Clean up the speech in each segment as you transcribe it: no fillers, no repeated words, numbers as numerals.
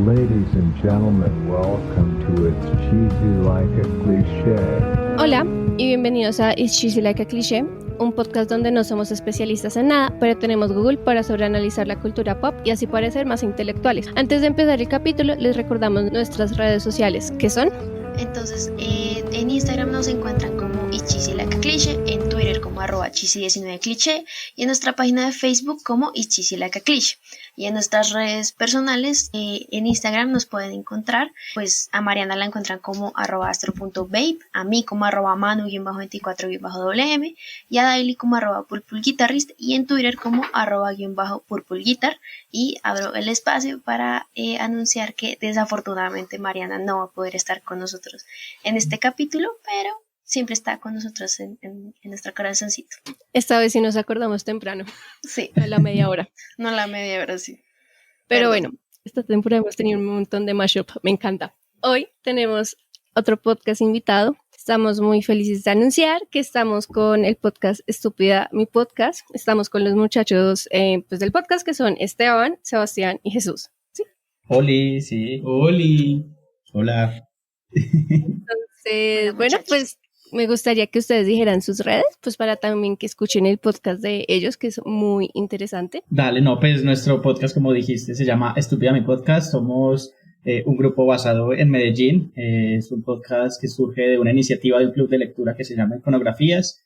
Ladies and gentlemen, welcome to It's Cheesy Like a Cliché. Hola y bienvenidos a It's Cheesy Like a Cliché, un podcast donde no somos especialistas en nada, pero tenemos Google para sobreanalizar la cultura pop y así parecer más intelectuales. Antes de empezar el capítulo, les recordamos nuestras redes sociales, que son... Entonces, en Instagram nos encuentran como It's Cheesy Like a Cliché, en Twitter como @cheesy19cliché y en nuestra página de Facebook como It's Cheesy Like a Cliché. Y en nuestras redes personales, en Instagram nos pueden encontrar, pues a Mariana la encuentran como @astro.babe, a mí como @manu-24-wm y a Daily como @purpleguitarrist y en Twitter como @purpleguitar. Y abro el espacio para anunciar que desafortunadamente Mariana no va a poder estar con nosotros en este capítulo, pero siempre está con nosotros en nuestro corazoncito. Esta vez sí nos acordamos temprano. Sí. A la media hora. No la media hora, sí. Pero bueno, esta temporada hemos tenido un montón de mashup. Me encanta. Hoy tenemos otro podcast invitado. Estamos muy felices de anunciar que estamos con el podcast Estúpida, mi podcast. Estamos con los muchachos pues del podcast que son Esteban, Sebastián y Jesús. ¿Sí? Oli, sí. Oli. Hola. Entonces, bueno, pues me gustaría que ustedes dijeran sus redes, pues para también que escuchen el podcast de ellos, que es muy interesante. Dale, no, pues nuestro podcast, como dijiste, se llama Estúpida mi podcast. Somos un grupo basado en Medellín. Es un podcast que surge de una iniciativa de un club de lectura que se llama Iconografías.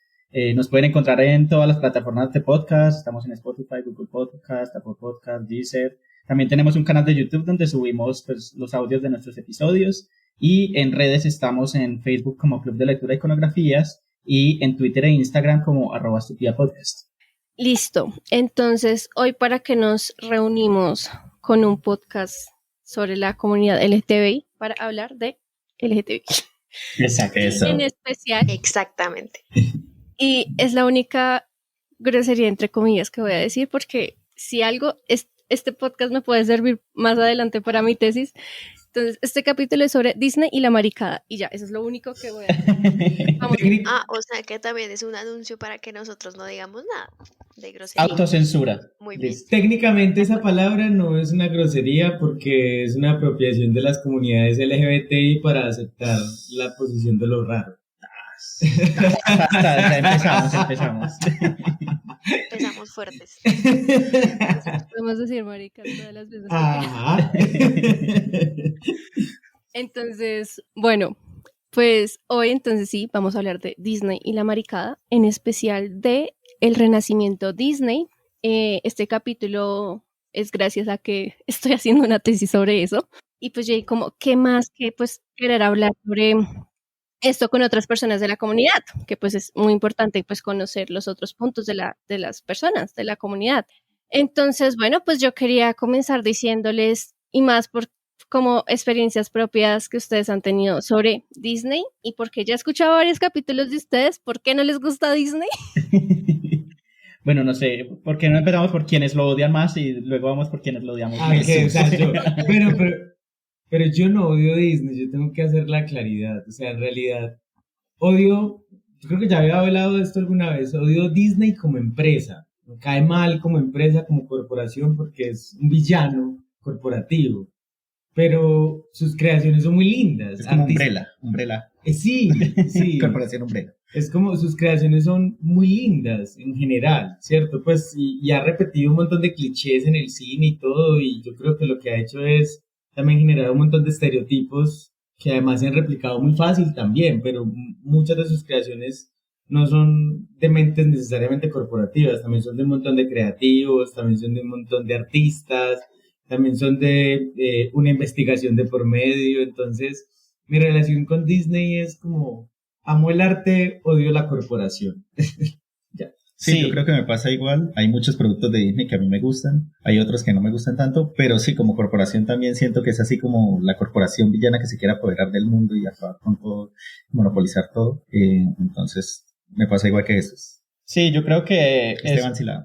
Nos pueden encontrar en todas las plataformas de podcast. Estamos en Spotify, Google Podcast, Apple Podcast, Deezer. También tenemos un canal de YouTube donde subimos pues, los audios de nuestros episodios. Y en redes estamos en Facebook como Club de Lectura Iconografías y en Twitter e Instagram como @estupidapodcast. Listo. Entonces, hoy para que nos reunimos con un podcast sobre la comunidad LGTBI para hablar de LGTBI. Exacto. Eso. En especial. Exactamente. Y es la única grosería entre comillas que voy a decir porque si algo, este podcast me puede servir más adelante para mi tesis. Entonces, este capítulo es sobre Disney y la maricada. Y ya, eso es lo único que voy a decir. O sea que también es un anuncio para que nosotros no digamos nada de grosería. Autocensura. Muy bien. Técnicamente esa palabra no es una grosería porque es una apropiación de las comunidades LGBTI para aceptar la posición de lo raro. Ya empezamos. Empezamos fuertes. Podemos decir maricas todas las veces. Ajá. Entonces, bueno, pues hoy entonces sí, vamos a hablar de Disney y la maricada, en especial de el renacimiento Disney. Este capítulo es gracias a que estoy haciendo una tesis sobre eso. Y pues ya como, ¿qué más que pues querer hablar sobre esto con otras personas de la comunidad? Que pues es muy importante pues conocer los otros puntos de las personas de la comunidad. Entonces, bueno, pues yo quería comenzar diciéndoles, y más por como experiencias propias que ustedes han tenido sobre Disney, y porque ya he escuchado varios capítulos de ustedes, ¿por qué no les gusta Disney? Bueno, no sé, ¿por qué no empezamos por quienes lo odian más y luego vamos por quienes lo odiamos más? Okay, o sea, pero yo no odio Disney, yo tengo que hacer la claridad. O sea, en realidad, yo creo que ya había hablado de esto alguna vez, odio Disney como empresa. Me cae mal como empresa, como corporación, porque es un villano corporativo. Pero sus creaciones son muy lindas. Es como Umbrella. Sí. Corporación Umbrella. Es como sus creaciones son muy lindas en general, ¿cierto? Pues y ha repetido un montón de clichés en el cine y todo, y yo creo que lo que ha hecho es también generar un montón de estereotipos que además se han replicado muy fácil también, pero muchas de sus creaciones no son de mentes necesariamente corporativas, también son de un montón de creativos, también son de un montón de artistas, también son de una investigación de por medio. Entonces mi relación con Disney es como amo el arte, odio la corporación. Ya. Sí, yo creo que me pasa igual. Hay muchos productos de Disney que a mí me gustan, hay otros que no me gustan tanto, pero sí, como corporación también siento que es así como la corporación villana que se quiere apoderar del mundo y acabar con todo, monopolizar todo. Entonces, me pasa igual que Jesús. Sí, yo creo que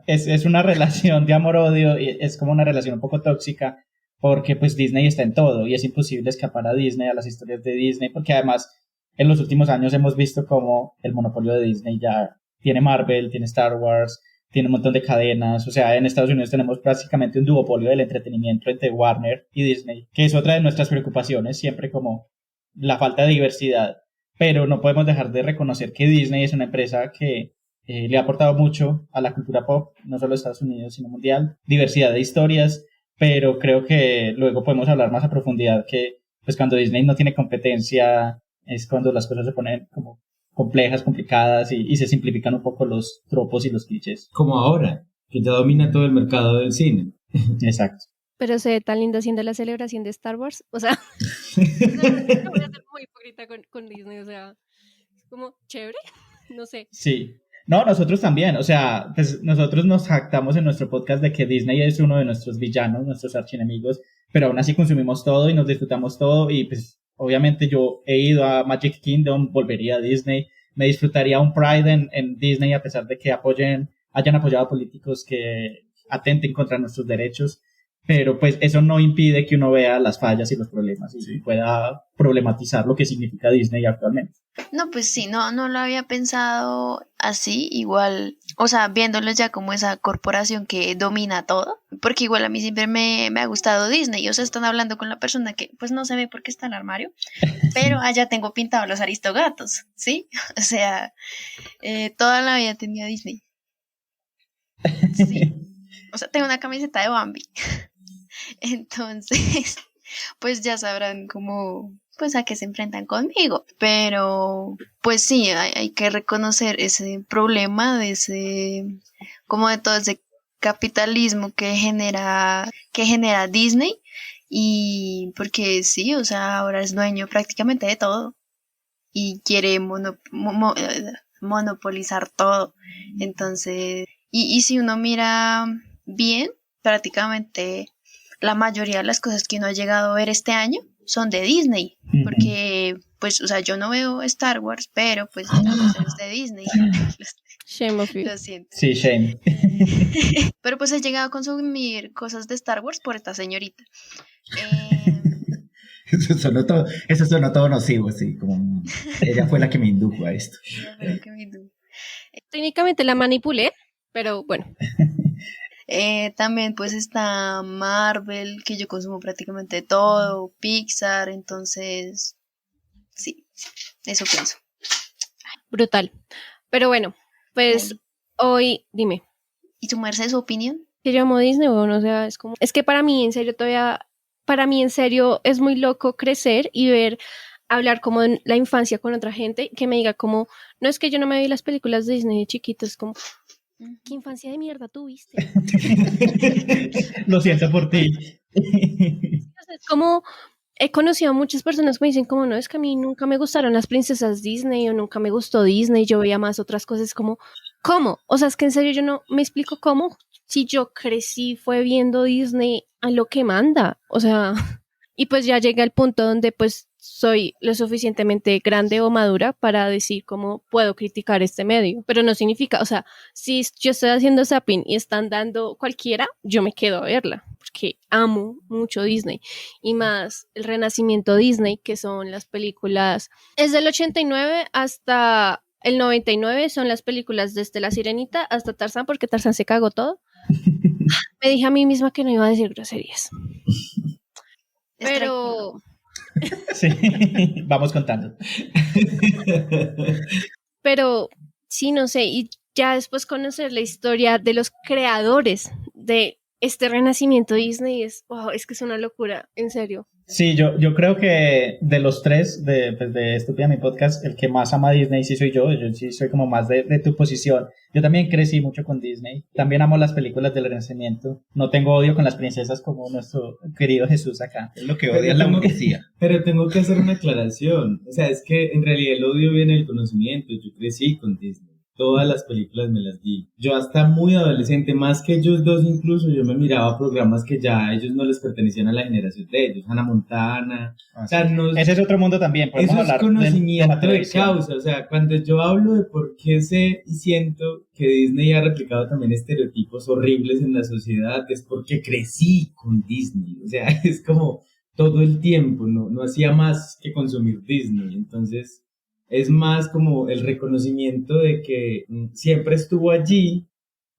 es una relación de amor-odio, y es como una relación un poco tóxica, porque pues Disney está en todo y es imposible escapar a Disney, a las historias de Disney, porque además en los últimos años hemos visto como el monopolio de Disney ya tiene Marvel, tiene Star Wars, tiene un montón de cadenas, o sea, en Estados Unidos tenemos prácticamente un duopolio del entretenimiento entre Warner y Disney, que es otra de nuestras preocupaciones, siempre como la falta de diversidad, pero no podemos dejar de reconocer que Disney es una empresa que le ha aportado mucho a la cultura pop, no solo de Estados Unidos, sino mundial, diversidad de historias, pero creo que luego podemos hablar más a profundidad que pues cuando Disney no tiene competencia es cuando las cosas se ponen como complejas, complicadas y se simplifican un poco los tropos y los clichés. Como ahora, que ya domina todo el mercado del cine. Exacto. Pero se ve tan lindo haciendo la celebración de Star Wars. O sea, no voy a ser muy hipócrita con Disney. O sea, es como chévere. No sé. Sí. No, nosotros también. O sea, pues nosotros nos jactamos en nuestro podcast de que Disney es uno de nuestros villanos, nuestros archienemigos, pero aún así consumimos todo y nos disfrutamos todo y pues obviamente yo he ido a Magic Kingdom, volvería a Disney, me disfrutaría un Pride en Disney a pesar de que hayan apoyado a políticos que atenten contra nuestros derechos, pero pues eso no impide que uno vea las fallas y los problemas y pueda problematizar lo que significa Disney actualmente. No, pues sí, no lo había pensado así, igual, o sea, viéndolo ya como esa corporación que domina todo, porque igual a mí siempre me ha gustado Disney, o sea, están hablando con la persona que pues no se ve porque está en el armario, pero allá tengo pintados los aristogatos, ¿sí? O sea, toda la vida tenía Disney. Sí, o sea, tengo una camiseta de Bambi, entonces, pues ya sabrán cómo pues a qué se enfrentan conmigo, pero pues sí, hay que reconocer ese problema de ese, como de todo ese capitalismo que genera Disney, y porque sí, o sea, ahora es dueño prácticamente de todo y quiere monopolizar todo, entonces, y si uno mira bien, prácticamente la mayoría de las cosas que uno ha llegado a ver este año son de Disney, porque pues, o sea, yo no veo Star Wars, pero pues es de Disney. Shame of you. Lo siento. Sí, shame. Pero pues he llegado a consumir cosas de Star Wars por esta señorita. Eso sonó todo nocivo, sí, como ella fue la que me indujo a esto. Técnicamente la manipulé, pero bueno. También pues está Marvel, que yo consumo prácticamente todo, Pixar, entonces sí, eso pienso. Brutal. Pero bueno, pues hoy, dime. ¿Y tu merced su opinión? Que yo amo Disney, bueno, o sea, es que para mí en serio es muy loco crecer y hablar como en la infancia con otra gente que me diga como, no es que yo no me vi las películas de Disney de chiquito, es como, ¿qué infancia de mierda tuviste? Lo siento por ti. Es como, he conocido a muchas personas que me dicen como, no, es que a mí nunca me gustaron las princesas Disney o nunca me gustó Disney, yo veía más otras cosas como, ¿cómo? O sea, es que en serio yo no me explico cómo, si yo crecí fue viendo Disney a lo que manda, o sea, y pues ya llega el punto donde pues soy lo suficientemente grande o madura para decir cómo puedo criticar este medio, pero no significa, o sea, si yo estoy haciendo zapping y están dando cualquiera, yo me quedo a verla, porque amo mucho Disney, y más el renacimiento Disney, que son las películas, es del 89 hasta el 99, son las películas desde La Sirenita hasta Tarzán, porque Tarzán se cagó todo. Me dije a mí misma que no iba a decir groserías. Pero... Sí, vamos contando. Pero sí, no sé, y ya después conocer la historia de los creadores de este renacimiento Disney es que es una locura, en serio. Sí, yo creo que de los tres, de Estúpida mi podcast, el que más ama a Disney sí soy yo sí soy como más de tu posición. Yo también crecí mucho con Disney, también amo las películas del Renacimiento, no tengo odio con las princesas como nuestro querido Jesús acá. Es lo que odia la burguesía. Pero tengo que hacer una aclaración, o sea, es que en realidad el odio viene del conocimiento, yo crecí con Disney. Todas las películas me las vi. Yo hasta muy adolescente, más que ellos dos incluso, yo me miraba programas que ya a ellos no les pertenecían a la generación de ellos. Hannah Montana. O sea, ese es otro mundo también. Eso es hablar conocimiento de causa. O sea, cuando yo hablo de por qué sé y siento que Disney ha replicado también estereotipos horribles en la sociedad, es porque crecí con Disney. O sea, es como todo el tiempo, no hacía más que consumir Disney. Entonces... es más como el reconocimiento de que siempre estuvo allí,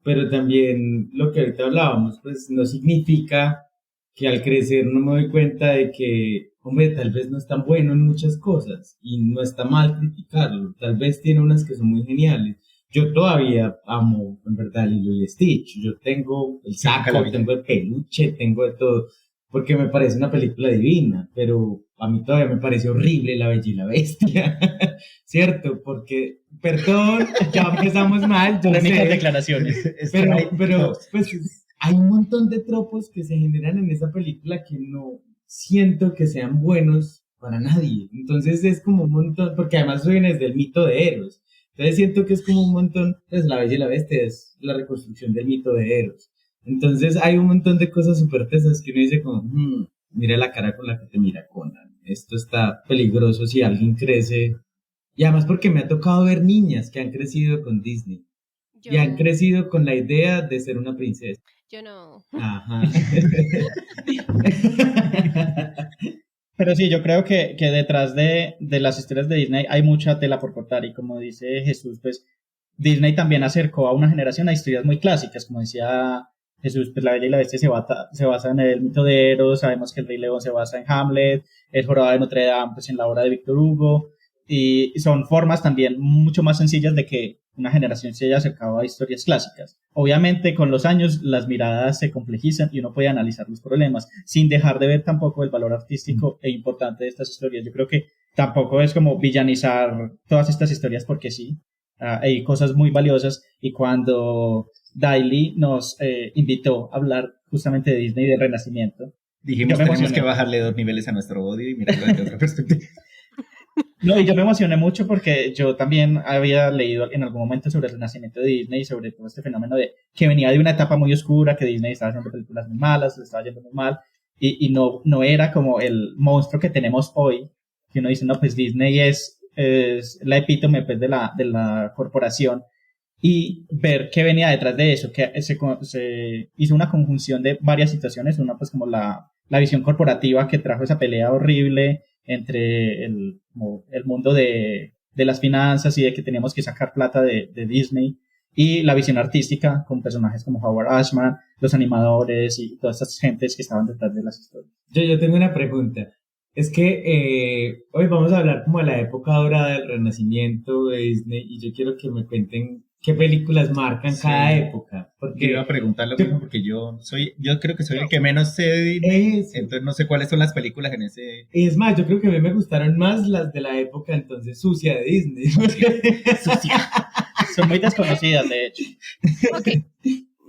pero también lo que ahorita hablábamos, pues no significa que al crecer no me doy cuenta de que, hombre, tal vez no es tan bueno en muchas cosas y no está mal criticarlo, tal vez tiene unas que son muy geniales. Yo todavía amo, en verdad, Lilo y Stitch. Yo tengo el saco, tengo el peluche, tengo de todo, porque me parece una película divina, pero a mí todavía me parece horrible La Bella y la Bestia, ¿cierto? Porque, perdón, ya empezamos mal, yo Polémicas sé, declaraciones. pero, pues, hay un montón de tropos que se generan en esa película que no siento que sean buenos para nadie. Entonces es como un montón, porque además viene desde el mito de Eros. Entonces siento que es como un montón, pues La Bella y la Bestia es la reconstrucción del mito de Eros. Entonces hay un montón de cosas súper tesas que uno dice como, mira la cara con la que te mira Conan, esto está peligroso si alguien crece. Y además porque me ha tocado ver niñas que han crecido con Disney y han crecido con la idea de ser una princesa. Yo no. Ajá. Pero sí, yo creo que detrás de las historias de Disney hay mucha tela por cortar y como dice Jesús, pues Disney también acercó a una generación a historias muy clásicas, como decía Jesús, pues La Bella y la Bestia se basa en el mito de Eros, sabemos que el Rey León se basa en Hamlet, el Jorobado de Notre Dame pues en la obra de Víctor Hugo, y son formas también mucho más sencillas de que una generación se haya acercado a historias clásicas. Obviamente con los años las miradas se complejizan y uno puede analizar los problemas sin dejar de ver tampoco el valor artístico e importante de estas historias. Yo creo que tampoco es como villanizar todas estas historias porque sí, hay cosas muy valiosas y cuando Daily nos invitó a hablar justamente de Disney y de Renacimiento, dijimos tenemos que bajarle 2 niveles a nuestro odio y mirarlo desde otra perspectiva. No, y yo me emocioné mucho porque yo también había leído en algún momento sobre el renacimiento de Disney y sobre todo este fenómeno de que venía de una etapa muy oscura, que Disney estaba haciendo películas muy malas, le estaba yendo muy mal, y no era como el monstruo que tenemos hoy, que uno dice, no, pues Disney es la epítome pues, de la corporación, y ver qué venía detrás de eso, que se hizo una conjunción de varias situaciones, una pues como la visión corporativa que trajo esa pelea horrible entre el mundo de las finanzas y de que teníamos que sacar plata de Disney, y la visión artística con personajes como Howard Ashman, los animadores y todas estas gentes que estaban detrás de las historias. Yo tengo una pregunta. Es que hoy vamos a hablar como de la época dorada del Renacimiento de Disney y yo quiero que me cuenten qué películas marcan cada época. Porque yo iba a preguntar lo mismo porque yo creo que soy el que menos sé de Disney, entonces no sé cuáles son las películas en ese... Es más, yo creo que a mí me gustaron más las de la época entonces sucia de Disney. Sucia. Son muy desconocidas, de hecho. Ok,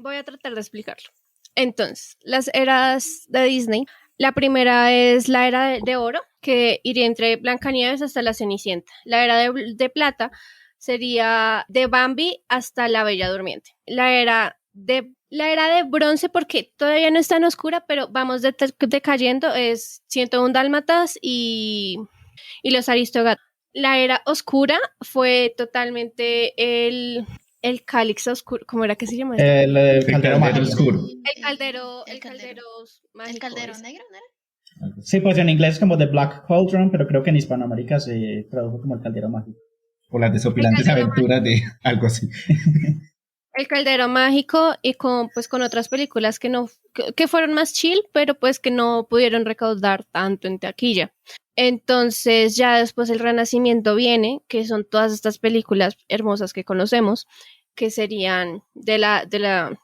voy a tratar de explicarlo. Entonces, las eras de Disney, la primera es la era de oro, que iría entre Blancanieves hasta la Cenicienta. La era de plata sería de Bambi hasta la Bella Durmiente. La era de bronce, porque todavía no es tan oscura, pero vamos decayendo, es 101 Dálmatas y los Aristogatos. La era oscura fue totalmente el cáliz oscuro, ¿cómo era que se llama? El caldero oscuro. El caldero mágico. ¿El caldero negro, no era? Sí, pues en inglés es como The Black Cauldron, pero creo que en Hispanoamérica se tradujo como el caldero mágico. O las desopilantes aventuras de algo así. El caldero mágico y con otras películas que fueron más chill, pero pues que no pudieron recaudar tanto en taquilla. Entonces ya después el Renacimiento viene, que son todas estas películas hermosas que conocemos, que serían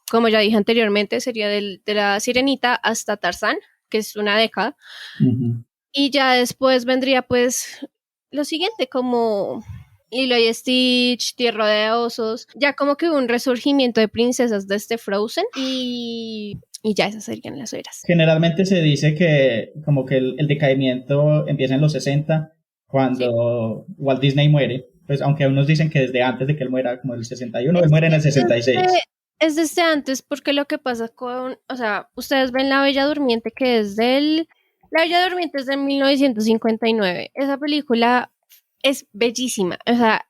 como ya dije anteriormente, sería de la Sirenita hasta Tarzán, que es una década. Uh-huh. Y ya después vendría pues lo siguiente, como Lilo y Stitch, Tierra de Osos, ya como que hubo un resurgimiento de princesas de Frozen y ya esas serían las eras. Generalmente se dice que como que el decaimiento empieza en los 60, cuando Walt Disney muere, pues aunque unos dicen que desde antes de que él muera, como el 61, él muere en el 66. Es desde antes, porque lo que pasa ustedes ven La Bella Durmiente, La Bella Durmiente es de 1959, esa película es bellísima, o sea,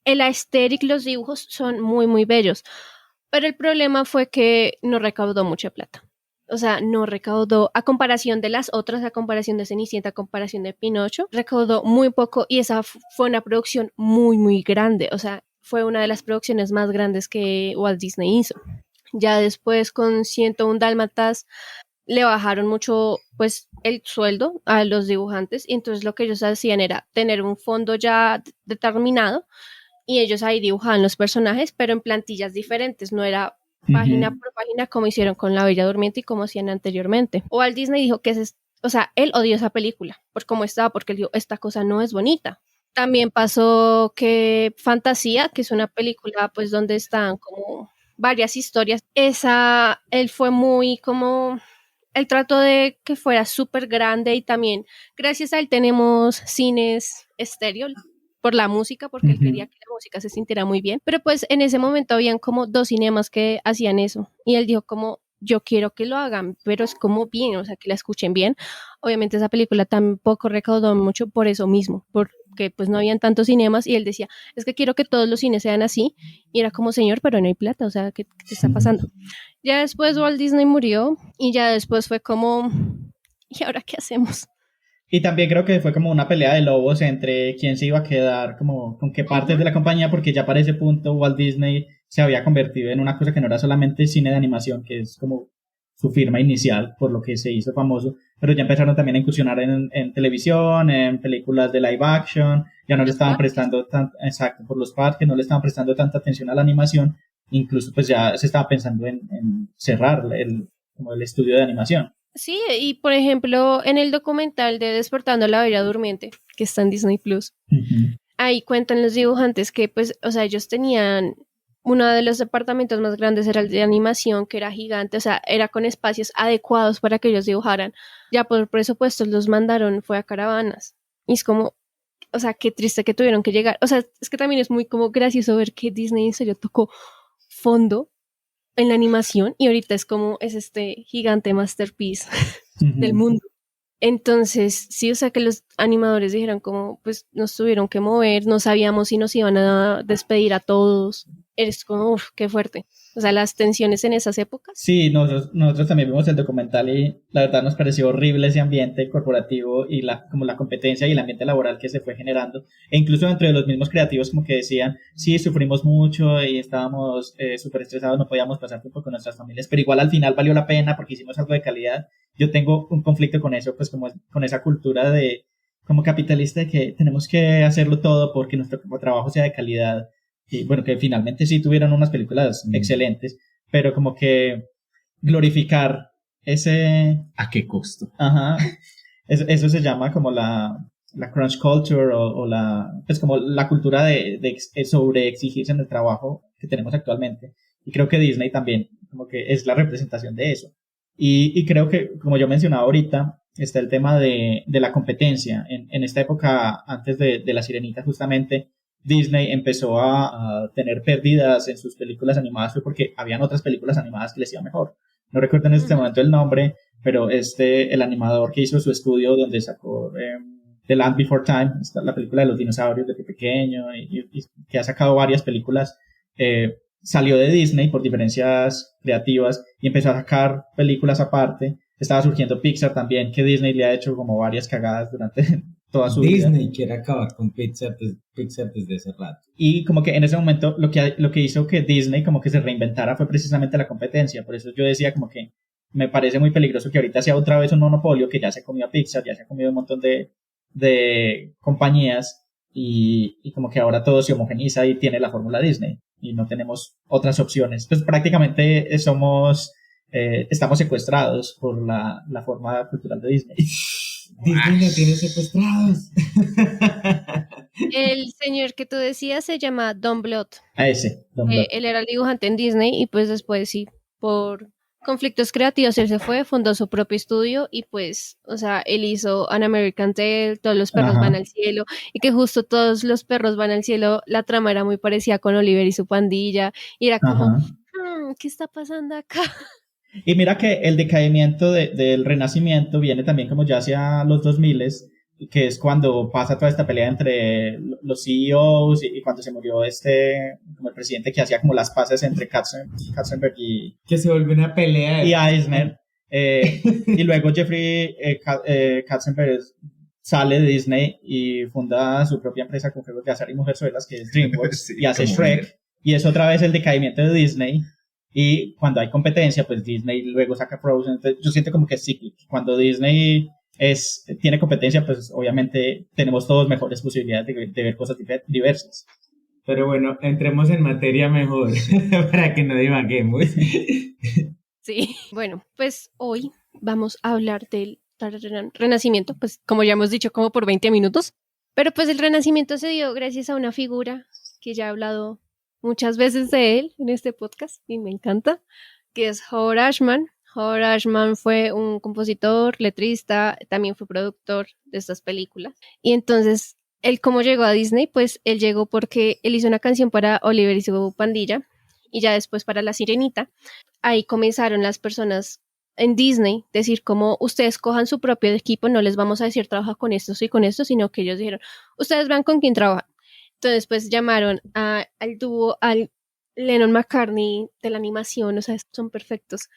el aesthetic, los dibujos son muy, muy bellos, pero el problema fue que no recaudó mucha plata. O sea, no recaudó, a comparación de las otras, a comparación de Cenicienta, a comparación de Pinocho, recaudó muy poco y esa fue una producción muy, muy grande. O sea, fue una de las producciones más grandes que Walt Disney hizo. Ya después con 101 Dálmatas le bajaron mucho pues el sueldo a los dibujantes y entonces lo que ellos hacían era tener un fondo ya determinado y ellos ahí dibujaban los personajes pero en plantillas diferentes, no era página por página como hicieron con La Bella Durmiente y como hacían anteriormente. Walt Disney dijo que o sea, él odió esa película por cómo estaba, porque él dijo, esta cosa no es bonita. También pasó que Fantasía, que es una película pues donde están como varias historias, él fue muy como, él trató de que fuera súper grande y también gracias a él tenemos cines estéreo por la música, porque él quería que la música se sintiera muy bien, pero pues en ese momento habían como 2 cinemas que hacían eso y él dijo como, yo quiero que lo hagan, pero es como bien, o sea, que la escuchen bien. Obviamente esa película tampoco recaudó mucho por eso mismo, porque pues no habían tantos cinemas y él decía, es que quiero que todos los cines sean así, y era como, señor, pero no hay plata, o sea, ¿qué está pasando? Ya después Walt Disney murió y ya después fue como, ¿y ahora qué hacemos? Y también creo que fue como una pelea de lobos entre quién se iba a quedar, como con qué partes de la compañía, porque ya para ese punto Walt Disney se había convertido en una cosa que no era solamente cine de animación, que es como su firma inicial, por lo que se hizo famoso, pero ya empezaron también a incursionar en televisión, en películas de live action, ya no le estaban prestando exacto, por los parques, no le estaban prestando tanta atención a la animación, incluso pues ya se estaba pensando en cerrar como el estudio de animación. Sí, y por ejemplo, en el documental de Despertando a la Bella Durmiente, que está en Disney Plus, ahí cuentan los dibujantes que, pues, o sea, ellos tenían uno de los departamentos más grandes, era el de animación, que era gigante, o sea, era con espacios adecuados para que ellos dibujaran. Ya por presupuesto los mandaron, fue a caravanas. Y es como, o sea, qué triste que tuvieron que llegar. O sea, es que también es muy como gracioso ver que Disney en serio tocó fondo en la animación y ahorita es como es este gigante masterpiece del mundo. Entonces, sí, o sea que los animadores dijeron como, pues nos tuvieron que mover, no sabíamos si nos iban a despedir a todos. Es como, uff, qué fuerte. O sea, las tensiones en esas épocas. Sí, nosotros también vimos el documental y la verdad nos pareció horrible ese ambiente corporativo y como la competencia y el ambiente laboral que se fue generando. E incluso dentro de los mismos creativos como que decían, sí, sufrimos mucho y estábamos súper estresados, no podíamos pasar tiempo con nuestras familias, pero igual al final valió la pena porque hicimos algo de calidad. Yo tengo un conflicto con eso, pues como con esa cultura de como capitalista de que tenemos que hacerlo todo porque nuestro trabajo sea de calidad. Y bueno, que finalmente sí tuvieron unas películas excelentes, pero como que glorificar ese... ¿A qué costo? Ajá. Eso se llama como la crunch culture o pues como la cultura de sobre exigirse en el trabajo que tenemos actualmente. Y creo que Disney también como que es la representación de eso. Y creo que, como yo mencionaba ahorita, está el tema de la competencia. En esta época, antes de La Sirenita, justamente, Disney empezó a tener pérdidas en sus películas animadas fue porque habían otras películas animadas que les iba mejor. No recuerdo en este momento el nombre, pero el animador que hizo su estudio donde sacó The Land Before Time, la película de los dinosaurios de pequeño y que ha sacado varias películas, salió de Disney por diferencias creativas y empezó a sacar películas aparte. Estaba surgiendo Pixar también, que Disney le ha hecho como varias cagadas durante toda su vida. Disney quiere acabar con Pixar desde hace rato. Y como que en ese momento lo que hizo que Disney como que se reinventara fue precisamente la competencia. Por eso yo decía como que me parece muy peligroso que ahorita sea otra vez un monopolio que ya se comió a Pixar, ya se ha comido un montón de compañías y como que ahora todo se homogeniza y tiene la fórmula Disney y no tenemos otras opciones. Pues prácticamente estamos secuestrados por la forma cultural de Disney. Disney no tiene secuestrados. El señor que tú decías se llama Don Bluth. Ese, Don Bluth. Él era el dibujante en Disney y pues después sí, por conflictos creativos él se fue, fundó su propio estudio y pues, o sea, él hizo An American Tail, Todos los perros van al cielo y que justo Todos los perros van al cielo, la trama era muy parecida con Oliver y su pandilla y era como, ¿qué está pasando acá? Y mira que el decaimiento del Renacimiento viene también como ya hacia los 2000, que es cuando pasa toda esta pelea entre los CEOs y cuando se murió como el presidente que hacía como las paces entre Katzenberg y... Que se volvió una pelea. Y Eisner. Y luego Jeffrey Katzenberg sale de Disney y funda su propia empresa con juegos de azar y mujerzuelas, que es DreamWorks, sí, y hace Shrek. Y es otra vez el decaimiento de Disney. y cuando hay competencia, pues Disney luego saca Frozen. Entonces yo siento como que es cíclico. Cuando Disney tiene competencia, pues obviamente tenemos todos mejores posibilidades de ver cosas diversas. Pero bueno, entremos en materia mejor para que no divaguemos. Sí, bueno, pues hoy vamos a hablar del Renacimiento, pues como ya hemos dicho, como por 20 minutos. Pero pues el Renacimiento se dio gracias a una figura que ya he hablado muchas veces de él en este podcast y me encanta, que es Howard Ashman. Howard Ashman fue un compositor, letrista, también fue productor de estas películas. Y entonces, él cómo llegó a Disney, pues él llegó porque él hizo una canción para Oliver y su pandilla y ya después para La Sirenita. Ahí comenzaron las personas en Disney decir como ustedes cojan su propio equipo, no les vamos a decir trabaja con estos y con estos, sino que ellos dijeron, ustedes van con quién trabajan. Entonces pues llamaron al dúo, al Lennon McCartney de la animación, o sea, son perfectos,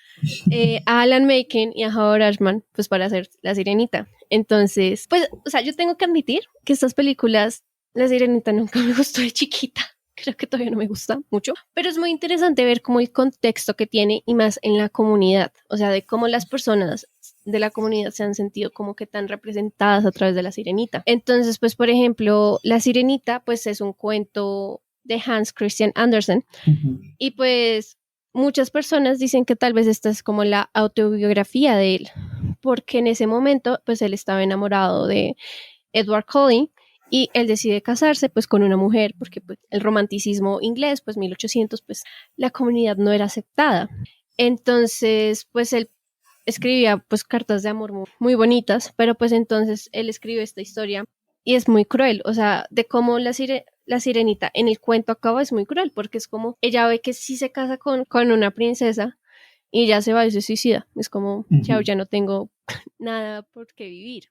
a Alan Menken y a Howard Ashman, pues para hacer La Sirenita. Entonces, pues, o sea, yo tengo que admitir que estas películas, La Sirenita nunca me gustó de chiquita. Creo que todavía no me gusta mucho, pero es muy interesante ver cómo el contexto que tiene y más en la comunidad, o sea, de cómo las personas de la comunidad se han sentido como que tan representadas a través de La Sirenita. Entonces, pues, por ejemplo, La Sirenita, pues, es un cuento de Hans Christian Andersen y pues muchas personas dicen que tal vez esta es como la autobiografía de él, porque en ese momento, pues, él estaba enamorado de Edward Cullen y él decide casarse pues con una mujer porque pues, el romanticismo inglés, pues 1800, pues la comunidad no era aceptada. Entonces pues él escribía pues cartas de amor muy, muy bonitas, pero pues entonces él escribe esta historia y es muy cruel, o sea, de cómo la sirenita en el cuento acaba es muy cruel porque es como ella ve que sí se casa con una princesa y ya se va y se suicida, es como chao, ya no tengo nada por qué vivir.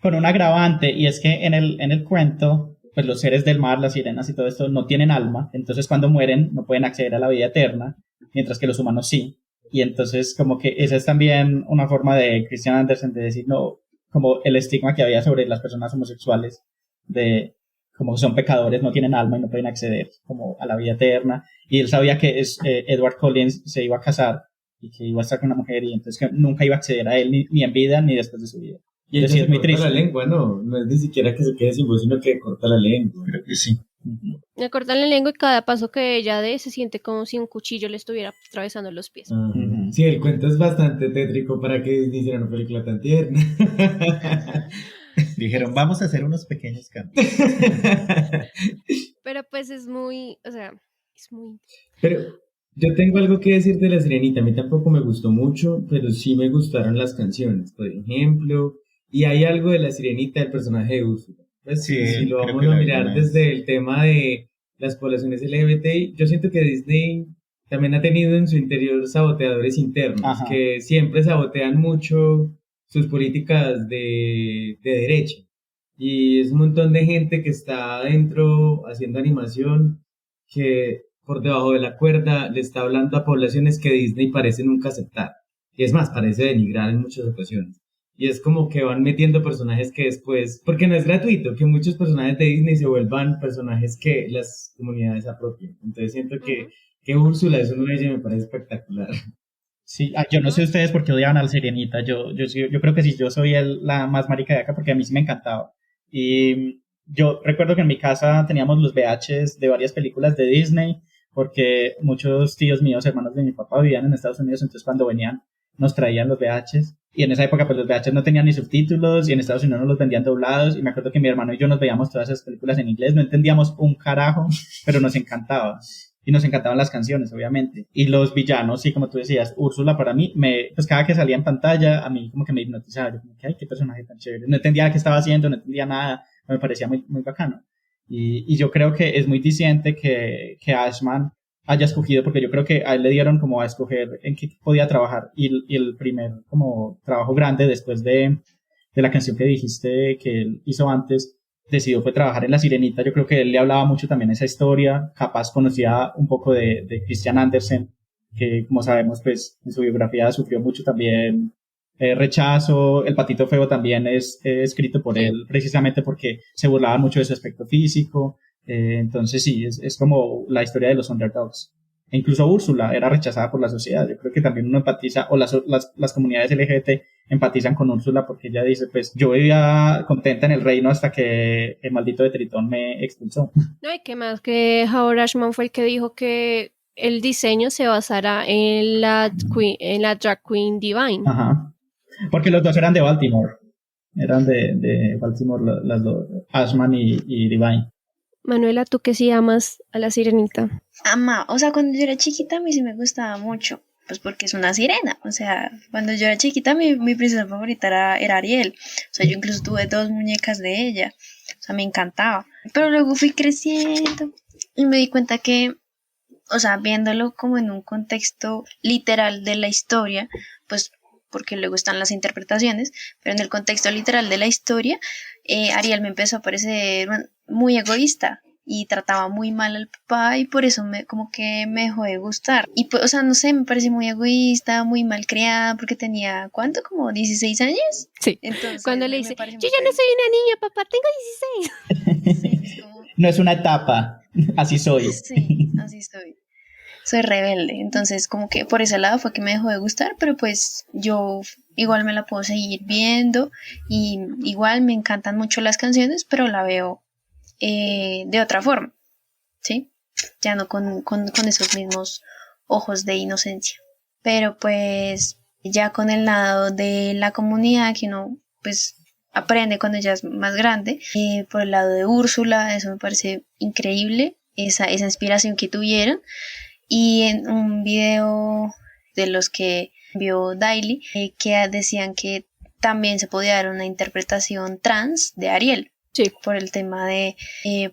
Con un agravante, y es que en el cuento, pues los seres del mar, las sirenas y todo esto no tienen alma, entonces cuando mueren no pueden acceder a la vida eterna, mientras que los humanos sí. Y entonces como que esa es también una forma de Christian Andersen de decir, no, como el estigma que había sobre las personas homosexuales, de como son pecadores, no tienen alma y no pueden acceder como a la vida eterna. Y él sabía que Edward Collins se iba a casar y que iba a estar con una mujer y entonces que nunca iba a acceder a él ni en vida ni después de su vida. Y ella se corta la lengua, no es ni siquiera que se quede sin voz, sino que corta la lengua. Creo que sí. Le cortan la lengua y cada paso que ella dé se siente como si un cuchillo le estuviera atravesando los pies. Sí, el cuento es bastante tétrico para que hiciera una película tan tierna. Dijeron, vamos a hacer unos pequeños cambios. Pero pues es muy, o sea, es muy... Pero yo tengo algo que decir de La Sirenita. A mí tampoco me gustó mucho, pero sí me gustaron las canciones, por ejemplo. Y hay algo de La Sirenita del personaje de Úrsula. Pues sí, si lo vamos a mirar desde el tema de las poblaciones LGBT, yo siento que Disney también ha tenido en su interior saboteadores internos, que siempre sabotean mucho sus políticas de derecha. Y es un montón de gente que está adentro haciendo animación que por debajo de la cuerda le está hablando a poblaciones que Disney parece nunca aceptar. Y es más, parece denigrar en muchas ocasiones. Y es como que van metiendo personajes que después, porque no es gratuito que muchos personajes de Disney se vuelvan personajes que las comunidades apropien. Entonces siento que Úrsula es uno de ellos, me parece espectacular. Sí, yo no sé ustedes por qué odiaban a La Sirenita. Yo creo que sí, yo soy la más marica de acá porque a mí sí me encantaba. Y yo recuerdo que en mi casa teníamos los VHs de varias películas de Disney porque muchos tíos míos, hermanos de mi papá, vivían en Estados Unidos, entonces cuando venían nos traían los VHs. Y en esa época pues los VHs no tenían ni subtítulos y en Estados Unidos no los vendían doblados y me acuerdo que mi hermano y yo nos veíamos todas esas películas en inglés, no entendíamos un carajo, pero nos encantaba. Y nos encantaban las canciones, obviamente. Y los villanos, sí, como tú decías, Úrsula para mí, pues cada que salía en pantalla, a mí como que me hipnotizaba. Yo como que, ay, qué personaje tan chévere. No entendía qué estaba haciendo, no entendía nada. Me parecía muy, muy bacano. Y yo creo que es muy diciente que Ashman haya escogido, porque yo creo que a él le dieron como a escoger en qué podía trabajar. Y el primer como trabajo grande después de la canción que dijiste que él hizo antes, decidió fue trabajar en La Sirenita. Yo creo que él le hablaba mucho también esa historia, capaz conocía un poco de Christian Andersen, que como sabemos pues en su biografía sufrió mucho también rechazo. El Patito Feo también es escrito por él precisamente porque se burlaba mucho de su aspecto físico. Entonces sí, es como la historia de los underdogs. incluso Úrsula era rechazada por la sociedad. Yo creo que también uno empatiza, o las comunidades LGBT empatizan con Úrsula porque ella dice, pues yo vivía contenta en el reino hasta que el maldito de Tritón me expulsó. No, y que más que Howard Ashman fue el que dijo que el diseño se basará en la drag queen Divine. Ajá. Porque los dos eran de Baltimore. Eran de Baltimore las dos, Ashman y Divine. Manuela, ¿tú qué sí amas a la sirenita? O sea, cuando yo era chiquita a mí sí me gustaba mucho, pues porque es una sirena. O sea, cuando yo era chiquita mi princesa favorita era Ariel. O sea, yo incluso tuve 2 muñecas de ella. O sea, me encantaba. Pero luego fui creciendo y me di cuenta que, o sea, viéndolo como en un contexto literal de la historia, pues porque luego están las interpretaciones, pero en el contexto literal de la historia, Ariel me empezó a parecer muy egoísta y trataba muy mal al papá, y por eso como que me dejó de gustar. Y pues, o sea, no sé, me parece muy egoísta, muy malcriada, porque tenía, ¿cuánto? ¿Como 16 años? Sí. Entonces, cuando le dice, yo ya no soy una niña, papá, tengo 16. Sí, es como, no es una etapa, así soy. sí, así soy. Soy rebelde, entonces como que por ese lado fue que me dejó de gustar, pero pues yo igual me la puedo seguir viendo y igual me encantan mucho las canciones, pero la veo de otra forma, ¿sí? Ya no con esos mismos ojos de inocencia. Pero pues ya con el lado de la comunidad que uno pues aprende cuando ya es más grande, por el lado de Úrsula, eso me parece increíble, esa inspiración que tuvieron. Y en un video de los que vio Daily, que decían que también se podía dar una interpretación trans de Ariel. Sí. Por el tema de,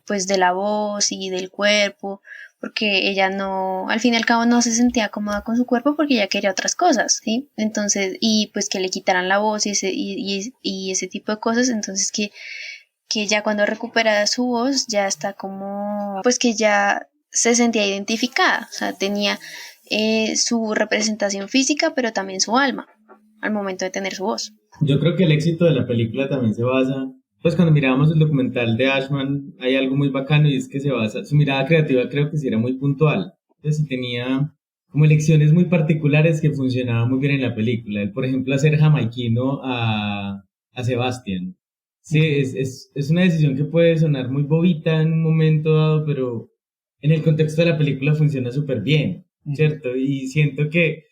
pues de la voz y del cuerpo, porque ella no, al fin y al cabo no se sentía cómoda con su cuerpo porque ella quería otras cosas, ¿sí? Entonces, y pues que le quitaran la voz y ese tipo de cosas, entonces que ya cuando recupera su voz ya está como, pues que ya se sentía identificada, o sea, tenía su representación física, pero también su alma, al momento de tener su voz. Yo creo que el éxito de la película también se basa, pues cuando mirábamos el documental de Ashman, hay algo muy bacano y es que se basa, su mirada creativa creo que sí era muy puntual, entonces tenía como elecciones muy particulares que funcionaban muy bien en la película. Él, por ejemplo, hacer jamaiquino a Sebastián. Sí, es una decisión que puede sonar muy bobita en un momento dado, pero en el contexto de la película funciona súper bien, ¿cierto? Y siento que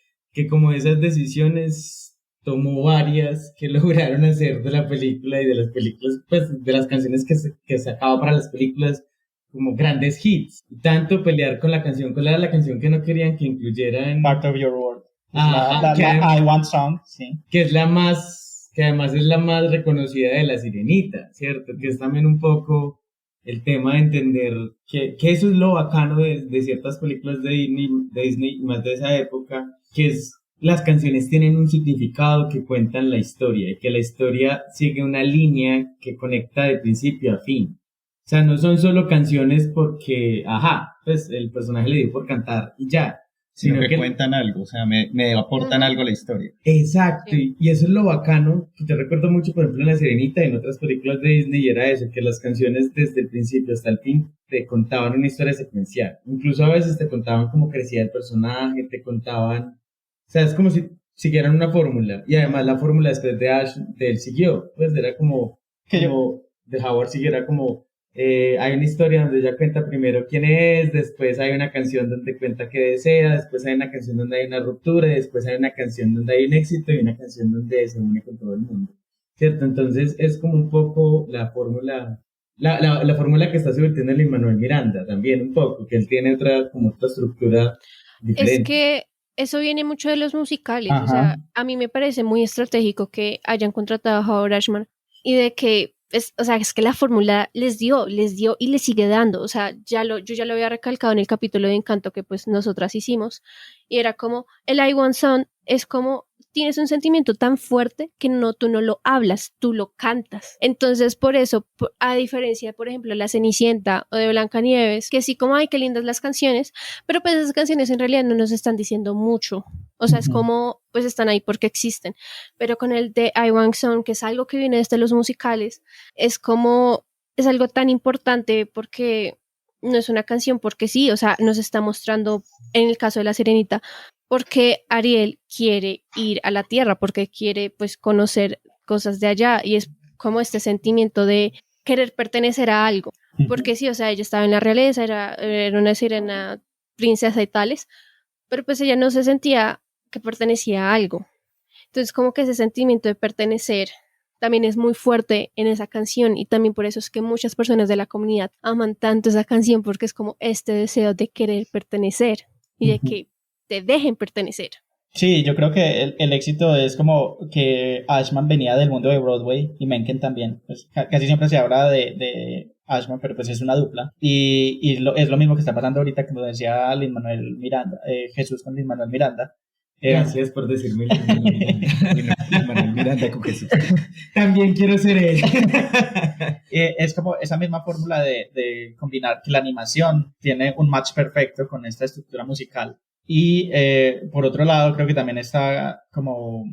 como esas decisiones tomó varias que lograron hacer de la película y de las películas, pues de las canciones que sacaba para las películas como grandes hits. Tanto pelear con la canción, ¿cuál era la canción que no querían que incluyera en Part of Your World. Ah, la I Want Song, sí. que es la más, que además es la más reconocida de La Sirenita, ¿cierto? Que es también un poco el tema de entender que eso es lo bacano de ciertas películas de Disney, más de esa época, que es las canciones tienen un significado que cuentan la historia y que la historia sigue una línea que conecta de principio a fin. O sea, no son solo canciones porque, pues el personaje le dio por cantar y ya. Sino que cuentan algo, o sea, me aportan algo a la historia. Exacto, y eso es lo bacano, que te recuerdo mucho, por ejemplo, en La Sirenita y en otras películas de Disney, y era eso, que las canciones desde el principio hasta el fin te contaban una historia secuencial. Incluso a veces te contaban cómo crecía el personaje, te contaban, o sea, es como si siguieran una fórmula, y además la fórmula después de Ash, de él siguió, pues era como de Howard siguiera como... hay una historia donde ella cuenta primero quién es, después hay una canción donde cuenta qué desea, después hay una canción donde hay una ruptura, después hay una canción donde hay un éxito y una canción donde se une con todo el mundo, ¿cierto? Entonces es como un poco la fórmula, la fórmula que está subvirtiendo Lin-Manuel Miranda también un poco, que él tiene otra estructura diferente. Es que eso viene mucho de los musicales. Ajá. O sea, a mí me parece muy estratégico que hayan contratado a Howard Ashman y de que o sea, es que la fórmula les dio y les sigue dando. O sea, yo ya lo había recalcado en el capítulo de Encanto que pues nosotras hicimos, y era como el I Want Song es como tienes un sentimiento tan fuerte que tú no lo hablas, tú lo cantas. Entonces, por eso, a diferencia, por ejemplo, La Cenicienta o de Blancanieves, que sí como, ay, qué lindas las canciones, pero pues esas canciones en realidad no nos están diciendo mucho. O sea, es como, pues están ahí porque existen. Pero con el de I Want Song, que es algo que viene desde los musicales, es como, es algo tan importante porque no es una canción porque sí, o sea, nos está mostrando, en el caso de La Sirenita, porque Ariel quiere ir a la tierra, porque quiere pues conocer cosas de allá y es como este sentimiento de querer pertenecer a algo, porque sí, o sea, ella estaba en la realeza, era una sirena princesa y tales, pero pues ella no se sentía que pertenecía a algo. Entonces como que ese sentimiento de pertenecer también es muy fuerte en esa canción y también por eso es que muchas personas de la comunidad aman tanto esa canción porque es como este deseo de querer pertenecer y de que te dejen pertenecer. Sí, yo creo que el éxito es como que Ashman venía del mundo de Broadway y Menken también. Pues casi siempre se habla de Ashman, pero pues es una dupla. Y es lo mismo que está pasando ahorita, como decía Lin-Manuel Miranda, Jesús con Lin-Manuel Miranda. Gracias por decirme Lin-Manuel Miranda con Jesús. También quiero ser él. Es como esa misma fórmula de combinar que la animación tiene un match perfecto con esta estructura musical. Y por otro lado, creo que también está como,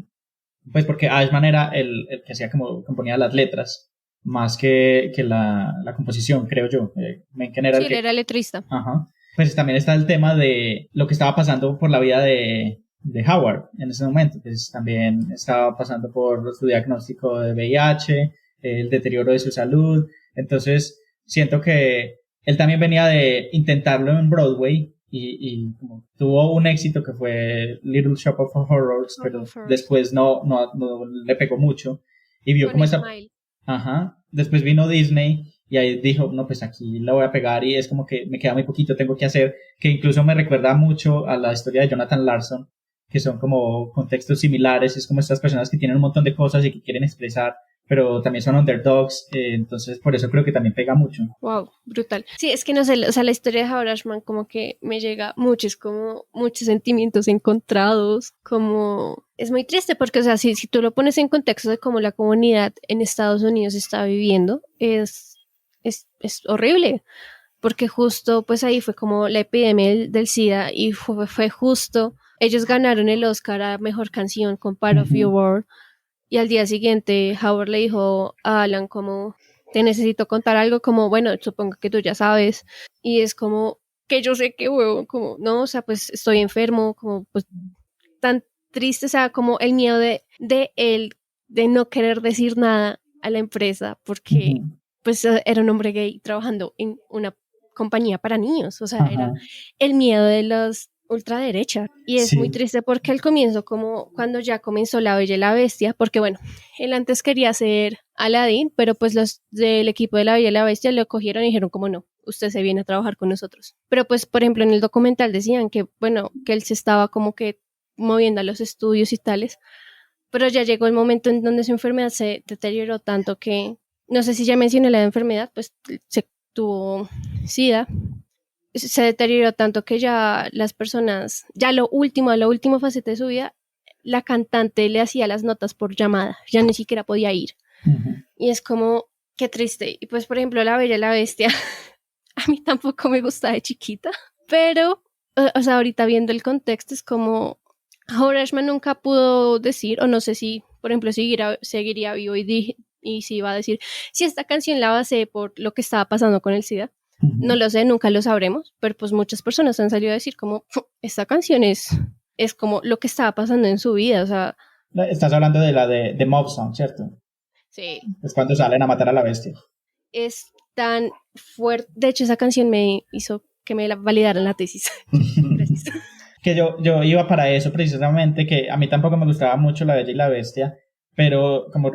pues porque Ashman era el que hacía como, componía las letras, más que la composición, creo yo. Menken era Sí, el él era letrista. Ajá. Pues también está el tema de lo que estaba pasando por la vida de Howard en ese momento. Pues también estaba pasando por su diagnóstico de VIH, el deterioro de su salud. Entonces, siento que él también venía de intentarlo en Broadway y como tuvo un éxito que fue Little Shop of Horrors, pero después no le pegó mucho y vio como esa... Ajá. Después vino Disney y ahí dijo, no, pues aquí la voy a pegar y es como que me queda muy poquito, tengo que hacer, que incluso me recuerda mucho a la historia de Jonathan Larson, que son como contextos similares, es como estas personas que tienen un montón de cosas y que quieren expresar, pero también son underdogs, entonces por eso creo que también pega mucho. Wow, brutal. Sí, es que no sé, o sea, la historia de Howard Ashman como que me llega mucho, es como muchos sentimientos encontrados, como es muy triste porque, o sea, si tú lo pones en contexto de cómo la comunidad en Estados Unidos está viviendo, es horrible, porque justo pues ahí fue como la epidemia del SIDA y fue justo, ellos ganaron el Oscar a Mejor Canción con Part of Your World. Y al día siguiente Howard le dijo a Alan como, te necesito contar algo, como, bueno, supongo que tú ya sabes. Y es como, que yo sé que huevo, como, no, o sea, pues estoy enfermo, como, pues, tan triste, o sea, como el miedo de él, de no querer decir nada a la empresa, porque, pues, era un hombre gay trabajando en una compañía para niños, o sea, era el miedo de los ultraderecha y es muy triste porque al comienzo, como cuando ya comenzó La Bella y la Bestia, porque bueno, él antes quería ser Aladdin, pero pues los del equipo de La Bella y la Bestia lo cogieron y dijeron como no, usted se viene a trabajar con nosotros, pero pues por ejemplo en el documental decían que bueno, que él se estaba como que moviendo a los estudios y tales, pero ya llegó el momento en donde su enfermedad se deterioró tanto que, no sé si ya mencioné la enfermedad, pues se tuvo SIDA, se deterioró tanto que ya las personas, ya la última faceta de su vida, la cantante le hacía las notas por llamada, ya ni siquiera podía ir. Y es como, qué triste. Y pues, por ejemplo, La Bella y la Bestia, a mí tampoco me gusta de chiquita, pero, o sea, ahorita viendo el contexto, es como, Howard Ashman nunca pudo decir, o no sé si, por ejemplo, seguiría vivo y si iba a decir, si esta canción la basé por lo que estaba pasando con el SIDA. No lo sé, nunca lo sabremos, pero pues muchas personas han salido a decir como, esta canción es como lo que estaba pasando en su vida, o sea... Estás hablando de la de Mob Song, ¿cierto? Sí. Es cuando salen a matar a la bestia. Es tan fuerte, de hecho esa canción me hizo que me validaran la tesis. Gracias. Que yo iba para eso precisamente, que a mí tampoco me gustaba mucho La Bella y la Bestia, pero como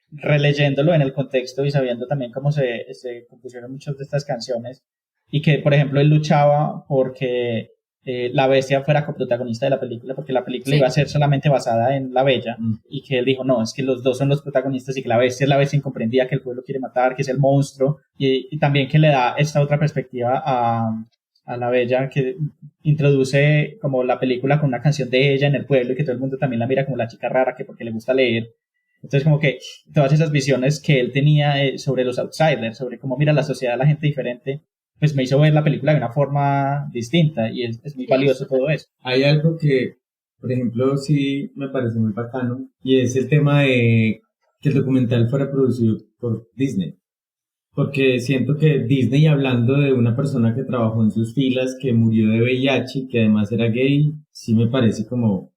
releyéndolo en el contexto y sabiendo también cómo se compusieron muchas de estas canciones y que, por ejemplo, él luchaba porque la bestia fuera coprotagonista de la película, porque la película iba a ser solamente basada en la Bella y que él dijo, no, es que los dos son los protagonistas y que la bestia es la bestia incomprendida que el pueblo quiere matar, que es el monstruo y también que le da esta otra perspectiva a la Bella, que introduce como la película con una canción de ella en el pueblo y que todo el mundo también la mira como la chica rara que porque le gusta leer. Entonces como que todas esas visiones que él tenía sobre los outsiders, sobre cómo mira la sociedad, la gente diferente, pues me hizo ver la película de una forma distinta y es muy valioso todo eso. Hay algo que, por ejemplo, sí me parece muy bacano y es el tema de que el documental fuera producido por Disney. porque siento que Disney, hablando de una persona que trabajó en sus filas, que murió de VIH, que además era gay, sí me parece como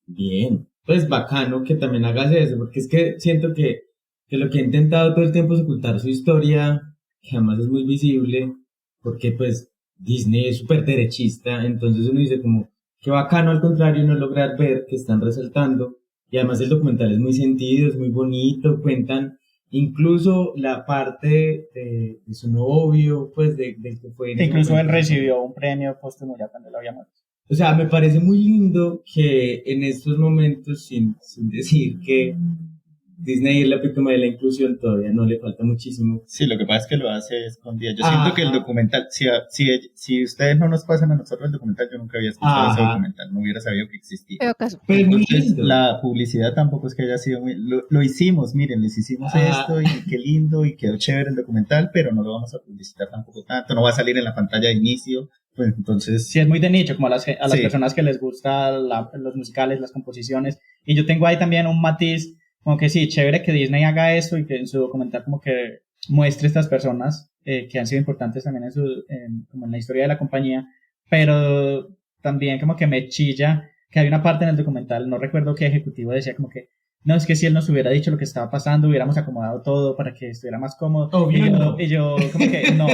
bien, pues bacano que también hagas eso, porque es que siento que lo que ha intentado todo el tiempo es ocultar su historia, que además es muy visible, porque pues Disney es súper derechista, entonces uno dice como, qué bacano al contrario no lograr ver que están resaltando, y además el documental es muy sentido, es muy bonito, cuentan incluso la parte de su novio, pues del que fue... Incluso él recibió un premio póstumo ya cuando él había muerto. O sea, me parece muy lindo que en estos momentos, sin decir que Disney es la epítome de la inclusión, todavía no le falta muchísimo. Sí, lo que pasa es que lo hace escondido. Yo siento que el documental, si ustedes no nos pasan a nosotros el documental, yo nunca había escuchado ese documental, no hubiera sabido que existía. Pero caso. Pero es muy Entonces, lindo. la publicidad tampoco es que haya sido muy... Lo hicimos, miren, les hicimos esto y qué lindo y quedó chévere el documental, pero no lo vamos a publicitar tampoco tanto, no va a salir en la pantalla de inicio, pues entonces... Sí, es muy de nicho, como a las Sí. personas que les gustan los musicales, las composiciones. Y yo tengo ahí también un matiz, como que sí, chévere que Disney haga eso y que en su documental como que muestre estas personas que han sido importantes también como en la historia de la compañía, pero también como que me chilla que hay una parte en el documental, no recuerdo qué ejecutivo decía como que no, es que si él nos hubiera dicho lo que estaba pasando, hubiéramos acomodado todo para que estuviera más cómodo. Obvio, Y yo como que no,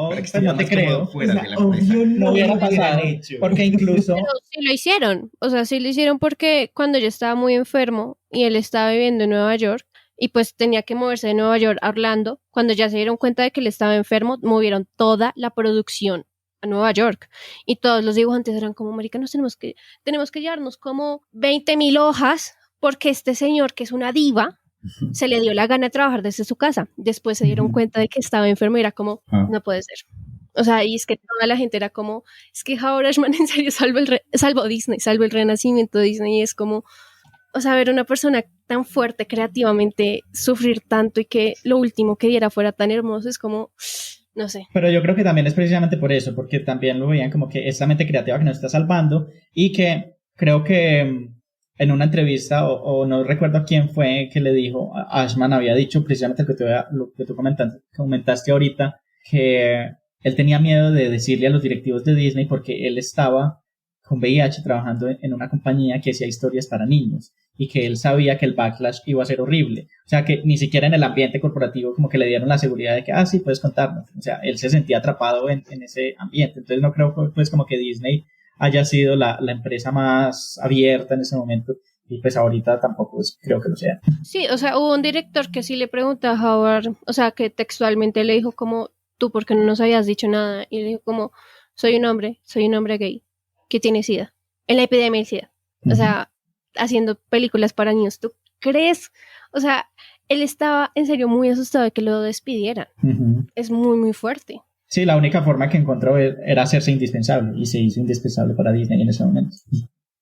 Para que pues no estuviera te más creo. cómodo fuera de la empresa. obvio No hubiera pasado, hecho. porque incluso... Pero sí lo hicieron, o sea, sí lo hicieron porque cuando yo estaba muy enfermo y él estaba viviendo en Nueva York y pues tenía que moverse de Nueva York a Orlando, cuando ya se dieron cuenta de que él estaba enfermo, movieron toda la producción a Nueva York y todos los dibujantes eran como, marica, tenemos que llevarnos como 20,000 hojas porque este señor que es una diva se le dio la gana de trabajar desde su casa. Después se dieron cuenta de que estaba enfermo y era como, no puede ser. O sea, y es que toda la gente era como, es que Howard Ashman en serio salvó Disney, salvó el renacimiento de Disney, y es como, o sea, ver una persona tan fuerte creativamente sufrir tanto y que lo último que diera fuera tan hermoso, es como, no sé. Pero yo creo que también es precisamente por eso, porque también lo veían como que esa mente creativa que nos está salvando y que creo que en una entrevista, o no recuerdo a quién fue que le dijo, Ashman había dicho precisamente lo que tú comentaste ahorita, que él tenía miedo de decirle a los directivos de Disney porque él estaba con VIH trabajando en una compañía que hacía historias para niños y que él sabía que el backlash iba a ser horrible. O sea, que ni siquiera en el ambiente corporativo como que le dieron la seguridad de que, sí, puedes contarnos. O sea, él se sentía atrapado en ese ambiente. Entonces no creo pues como que Disney haya sido la empresa más abierta en ese momento y pues ahorita tampoco creo que lo sea. Sí, o sea, hubo un director que sí le preguntó a Howard, o sea, que textualmente le dijo como, tú, ¿por qué no nos habías dicho nada? Y le dijo como, soy un hombre gay que tiene SIDA, en la epidemia del SIDA, o sea, haciendo películas para niños. ¿Tú crees? O sea, él estaba en serio muy asustado de que lo despidieran. Es muy, muy fuerte. Sí, la única forma que encontró era hacerse indispensable y se hizo indispensable para Disney en ese momento.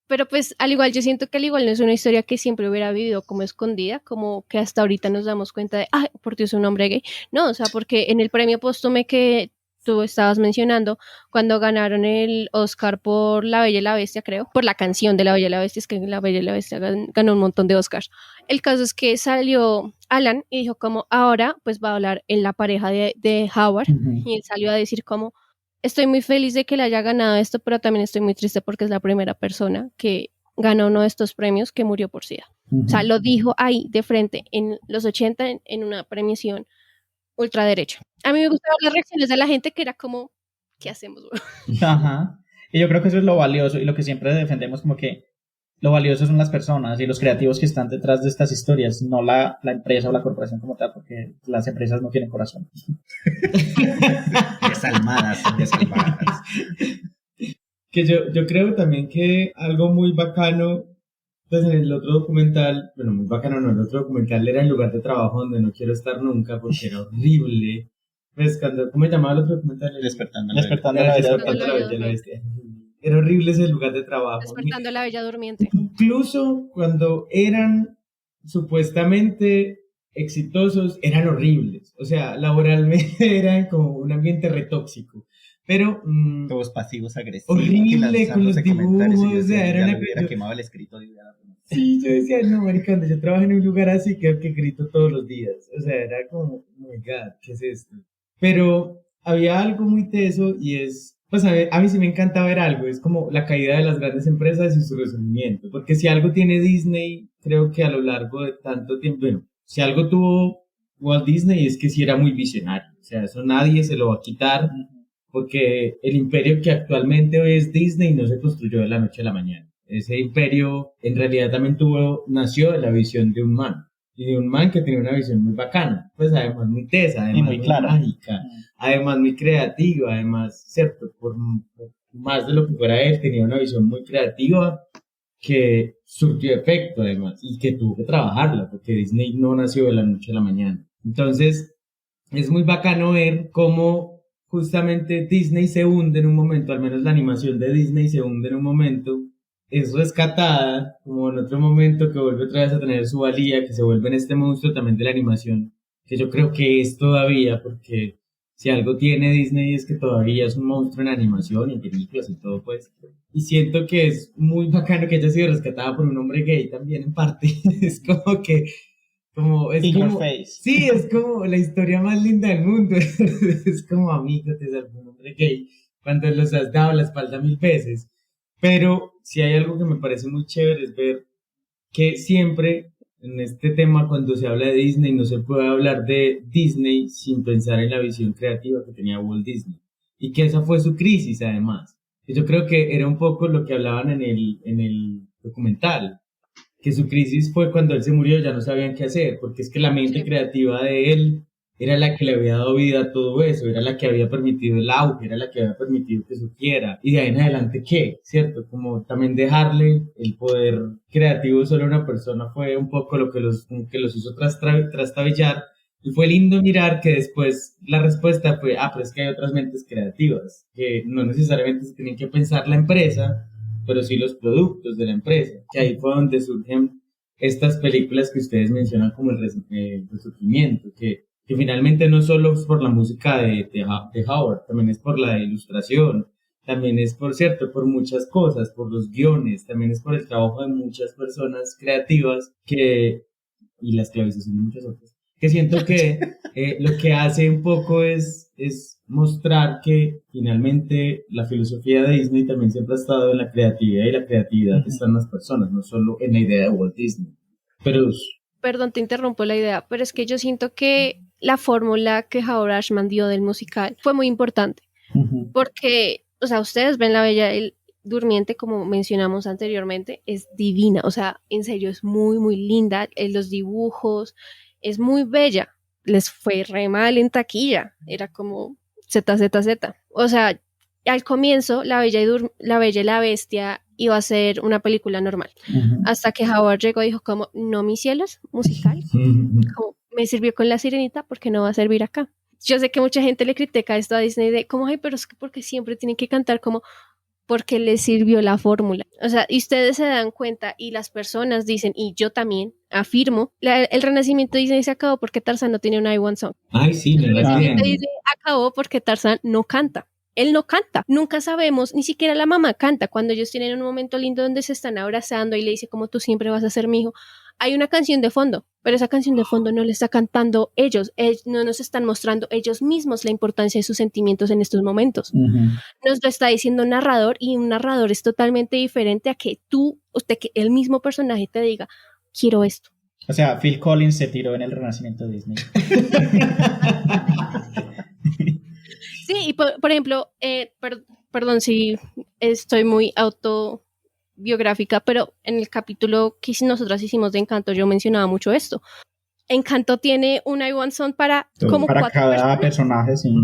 Pero pues al igual, yo siento que al igual no es una historia que siempre hubiera vivido como escondida, como que hasta ahorita nos damos cuenta de, por Dios, es un hombre gay. No, o sea, porque en el premio póstume que tú estabas mencionando, cuando ganaron el Oscar por La Bella y la Bestia, creo, por la canción de La Bella y la Bestia, es que La Bella y la Bestia ganó un montón de Oscars. El caso es que salió Alan y dijo como, ahora pues va a hablar en la pareja de Howard, y él salió a decir como, estoy muy feliz de que le haya ganado esto, pero también estoy muy triste porque es la primera persona que gana uno de estos premios que murió por SIDA. O sea, lo dijo ahí de frente en los 80 en una premiación ultraderecha. A mí me gustaban las reacciones de la gente que era como, ¿qué hacemos? Ajá. Y yo creo que eso es lo valioso y lo que siempre defendemos, como que lo valioso son las personas y los creativos que están detrás de estas historias, no la empresa o la corporación como tal, porque las empresas no tienen corazón. Desalmadas, desalmadas. Que yo creo también que algo muy bacano, pues en el otro documental, bueno, muy bacano no, el otro documental era El lugar de trabajo donde no quiero estar nunca porque era horrible. Pues ¿cómo se llamaba el otro documental? Despertando la Bella. Era horrible ese lugar de trabajo. Despertando a la Bella Durmiente. Incluso cuando eran supuestamente exitosos, eran horribles. O sea, laboralmente eran como un ambiente retóxico. Pero Todos pasivos agresivos. horrible con los dibujos, o sea, era una hubiera cosa. quemado el escritorio. Sí, yo decía, no, marica, cuando yo trabajo en un lugar así, creo que grito todos los días. O sea, era como, oh my God, ¿qué es esto? Pero había algo muy teso y es, pues a mí sí me encanta ver algo, es como la caída de las grandes empresas y su resurgimiento. Porque si algo tiene Disney, creo que a lo largo de tanto tiempo, bueno, si algo tuvo Walt Disney es que sí era muy visionario. O sea, eso nadie se lo va a quitar, porque el imperio que actualmente hoy es Disney no se construyó de la noche a la mañana. Ese imperio en realidad también nació de la visión de un man, y de un man que tenía una visión muy bacana, pues además muy tesa, además muy clara, mágica, además muy creativa, además, cierto, por más de lo que fuera él, tenía una visión muy creativa que surtió efecto además, y que tuvo que trabajarla, porque Disney no nació de la noche a la mañana. Entonces, es muy bacano ver cómo justamente Disney se hunde en un momento, al menos la animación de Disney se hunde en un momento, es rescatada, como en otro momento que vuelve otra vez a tener su valía, que se vuelve en este monstruo también de la animación, que yo creo que es todavía, porque si algo tiene Disney es que todavía es un monstruo en animación y en películas y todo, pues. Y siento que es muy bacano que haya sido rescatada por un hombre gay también, en parte. Es como que es In como, your face. sí, es como la historia más linda del mundo. Es como, amigo, te salvó un hombre gay cuando los has dado la espalda 1000 veces. Pero si hay algo que me parece muy chévere es ver que siempre en este tema, cuando se habla de Disney, no se puede hablar de Disney sin pensar en la visión creativa que tenía Walt Disney. Y que esa fue su crisis, además. Y yo creo que era un poco lo que hablaban en el documental, que su crisis fue cuando él se murió, ya no sabían qué hacer, porque es que la mente creativa de él era la que le había dado vida a todo eso, era la que había permitido el auge, era la que había permitido que surgiera. Y de ahí en adelante, ¿qué? ¿Cierto? Como también dejarle el poder creativo solo a una persona fue un poco lo que como que los hizo trastabillar. Y fue lindo mirar que después la respuesta fue, pero es que hay otras mentes creativas, que no necesariamente se tienen que pensar la empresa, pero sí los productos de la empresa, que ahí fue donde surgen estas películas que ustedes mencionan como el resurgimiento, que finalmente no solo es por la música de Howard, también es por la ilustración, también es por cierto, por muchas cosas, por los guiones, también es por el trabajo de muchas personas creativas y la esclavización de muchas otras, que siento que lo que hace un poco es mostrar que finalmente la filosofía de Disney también siempre ha estado en la creatividad, y la creatividad está en las personas, no solo en la idea de Walt Disney. Pero perdón, te interrumpo la idea, pero es que yo siento que la fórmula que Howard Ashman dio del musical fue muy importante, porque, o sea, ustedes ven La Bella Durmiente, como mencionamos anteriormente, es divina, o sea, en serio, es muy, muy linda, los dibujos, es muy bella, les fue re mal en taquilla, era como ZZZ, o sea, al comienzo La Bella y la Bestia iba a ser una película normal, hasta que Howard llegó y dijo como, no, mis cielos, musical, como, me sirvió con La Sirenita, porque no va a servir acá. Yo sé que mucha gente le critica esto a Disney de como, ay, pero es que porque siempre tienen que cantar como, porque les sirvió la fórmula. O sea, y ustedes se dan cuenta y las personas dicen, y yo también afirmo, el renacimiento de Disney se acabó porque Tarzán no tiene un I Want Song. Ay, sí, el renacimiento de Disney acabó porque Tarzán no canta. Él no canta, nunca sabemos, ni siquiera la mamá canta. Cuando ellos tienen un momento lindo donde se están abrazando y le dice como tú siempre vas a ser mi hijo, hay una canción de fondo, pero esa canción de fondo no le está cantando ellos no nos están mostrando ellos mismos la importancia de sus sentimientos en estos momentos. Nos lo está diciendo un narrador, y un narrador es totalmente diferente a que que el mismo personaje te diga, quiero esto. O sea, Phil Collins se tiró en el renacimiento de Disney. Sí, y por ejemplo, perdón si estoy muy autobiográfica, pero en el capítulo que nosotras hicimos de Encanto yo mencionaba mucho esto. Encanto tiene un I Want Song para como para 4 cada personaje, sí.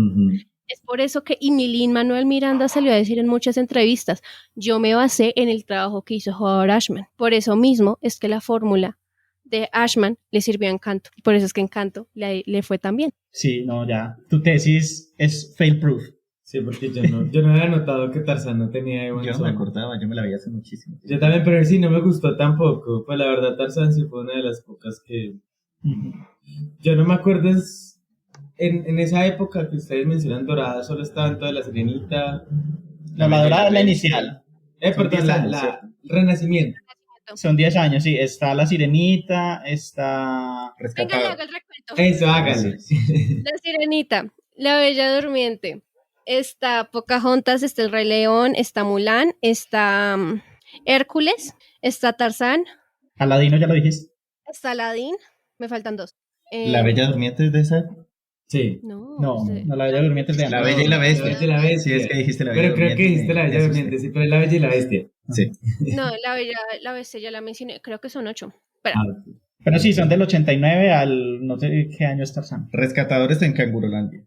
Es por eso que Lin-Manuel Miranda salió a decir en muchas entrevistas, yo me basé en el trabajo que hizo Howard Ashman. Por eso mismo es que la fórmula de Ashman le sirvió a Encanto. Y por eso es que Encanto le fue tan bien. Sí, no, ya. Tu tesis es fail proof. Sí, porque yo no había notado que Tarzán no tenía I Want Yo no Song. me acordaba, yo me la vi hace muchísimo. Yo también, pero sí, no me gustó tampoco. Pues la verdad, Tarzán sí fue una de las pocas que... Yo no me acuerdo en esa época que ustedes mencionan dorada, solo estaban toda la Sirenita. No, la dorada es la inicial. Perdón, 10 años, la ¿cierto? Renacimiento. Son 10 años, sí. Está la Sirenita, está... Venga, le Rescatador. hago el recuento. Eso, hágale. La Sirenita, La Bella Durmiente, está Pocahontas, está El Rey León, está Mulan, está Hércules, está Tarzán, Aladino, ya lo dijiste. está Aladdin, me faltan dos. La Bella Durmiente es de esa época. Sí. No, la Bella Durmiente es de La antes. Bella y la Bestia. La Bella y la Bestia. Sí, es que dijiste la Bella Pero creo Durmiente. que dijiste la Bella me Durmiente, asusté. sí, pero es la Bella y la Bestia. Sí. No, la Bestia ya la mencioné, creo que son 8. Espera, Pero sí, son del 89 al... no sé qué año es Tarzán. Rescatadores en Cangurolandia.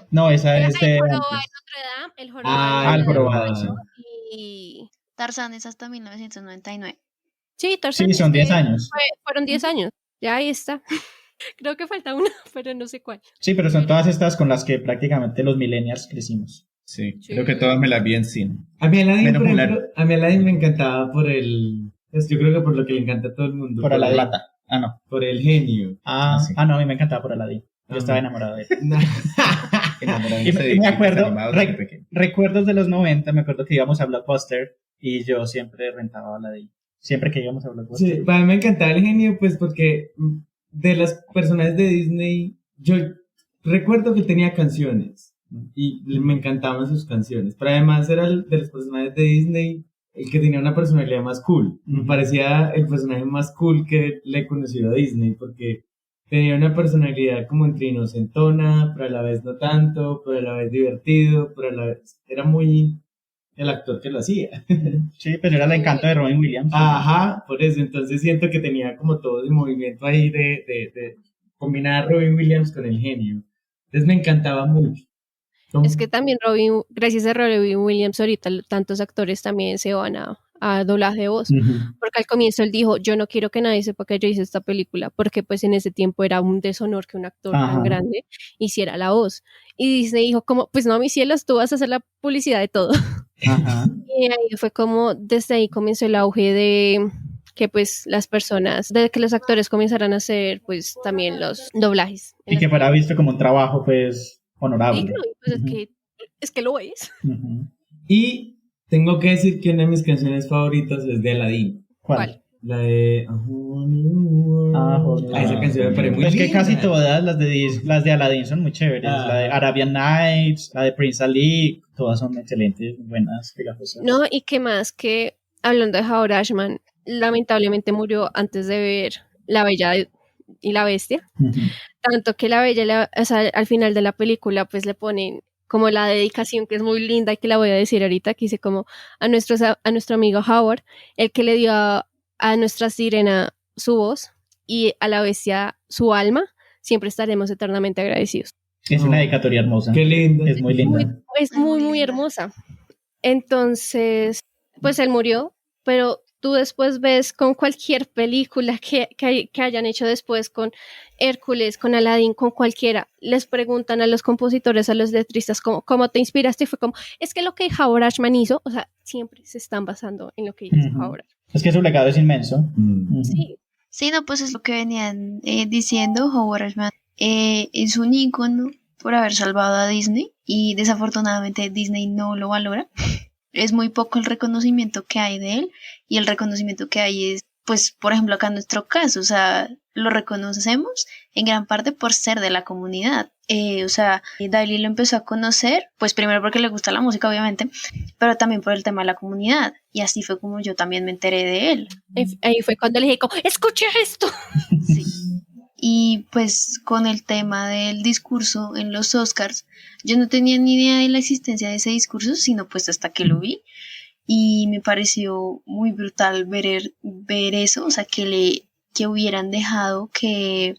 No, esa el es de Jorobado de antes. Notre Dame, el Ah, el Jorobado de Jorobado, Notre sí. Dame y... Tarzán es hasta 1999. Sí, Tarzán. Sí, son es que 10 años. fueron 10 años, ya ahí está. Creo que falta una, pero no sé cuál. Sí, pero son todas estas con las que prácticamente los millennials crecimos. Sí, Sí. creo que todas me las vi en cine. A mí Aladdin, Menos por Mulan. ejemplo, a mí Aladdin me encantaba por el... Pues yo creo que por lo que le encanta a todo el mundo. Por Aladdin. Plata. Ah, no. Por el genio. Sí. No, a mí me encantaba por Aladdin. Yo Ah, estaba no. enamorado de él. Enamorado Y de me acuerdo, animados desde pequeño. recuerdos de los 90, me acuerdo que íbamos a Blockbuster y yo siempre rentaba Aladdin. Siempre que íbamos a Blockbuster. Sí, para mí me encantaba el genio, pues porque de las personajes de Disney, yo recuerdo que tenía canciones y me encantaban sus canciones, pero además era el de los personajes de Disney el que tenía una personalidad más cool. Me parecía el personaje más cool que le he conocido a Disney, porque tenía una personalidad como entre inocentona, pero a la vez no tanto, pero a la vez divertido, pero a la vez era muy el actor que lo hacía. Sí, pero era el encanto de Robin Williams. Ajá, por eso, entonces siento que tenía como todo ese movimiento ahí de combinar a Robin Williams con el genio. Entonces me encantaba mucho. Es que también gracias a Robin Williams ahorita tantos actores también se van a doblaje de voz, porque al comienzo él dijo, yo no quiero que nadie sepa que yo hice esta película, porque pues en ese tiempo era un deshonor que un actor tan grande hiciera la voz, y Disney dijo como, pues no, mis cielos, tú vas a hacer la publicidad de todo. Ajá. Y ahí fue como, desde ahí comenzó el auge de que pues las personas, de que los actores comenzaran a hacer pues también los doblajes. Y que fuera visto como un trabajo pues honorable. Sí, claro, pues es que lo es. Y tengo que decir que una de mis canciones favoritas es de Aladdin. ¿Cuál? La de... esa canción me parece muy Es que linda. casi todas las de Aladdin son muy chéveres. La de Arabian Nights, la de Prince Ali, todas son excelentes, buenas, pegajosas. No, y qué más que, hablando de Howard Ashman, lamentablemente murió antes de ver La Bella y la Bestia. Tanto que La Bella, o sea, al final de la película, pues le ponen como la dedicación que es muy linda y que la voy a decir ahorita, que dice como a nuestro amigo Howard, el que le dio a nuestra sirena su voz y a la bestia su alma, siempre estaremos eternamente agradecidos. Es una dedicatoria hermosa. Qué linda. Es muy linda. Es muy hermosa. Entonces, pues él murió, pero tú después ves con cualquier película que hayan hecho después, con Hércules, con Aladdin, con cualquiera, les preguntan a los compositores, a los letristas, ¿cómo te inspiraste? Y fue como, es que lo que Howard Ashman hizo, o sea, siempre se están basando en lo que hizo Howard Ashman. Es que su legado es inmenso. Sí. Sí, no, pues es lo que venían diciendo. Howard Ashman es un ícono por haber salvado a Disney y desafortunadamente Disney no lo valora. Es muy poco el reconocimiento que hay de él y el reconocimiento que hay es, pues, por ejemplo, acá en nuestro caso, o sea, lo reconocemos en gran parte por ser de la comunidad. O sea, Daily lo empezó a conocer, pues primero porque le gusta la música, obviamente, pero también por el tema de la comunidad. Y así fue como yo también me enteré de él. Ahí fue cuando le dije, escucha esto. Sí. Y pues con el tema del discurso en los Oscars, yo no tenía ni idea de la existencia de ese discurso, sino pues hasta que lo vi. Y me pareció muy brutal ver eso, o sea, que hubieran dejado que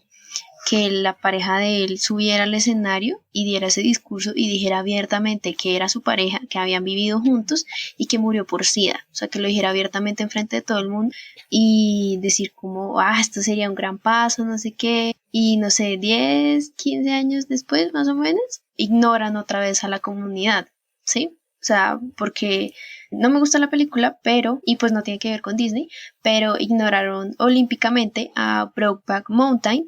la pareja de él subiera al escenario y diera ese discurso y dijera abiertamente que era su pareja, que habían vivido juntos y que murió por SIDA. O sea, que lo dijera abiertamente enfrente de todo el mundo y decir como, esto sería un gran paso, no sé qué. Y no sé, 10, 15 años después, más o menos, ignoran otra vez a la comunidad, ¿sí? O sea, porque no me gusta la película, y pues no tiene que ver con Disney, pero ignoraron olímpicamente a Brokeback Mountain.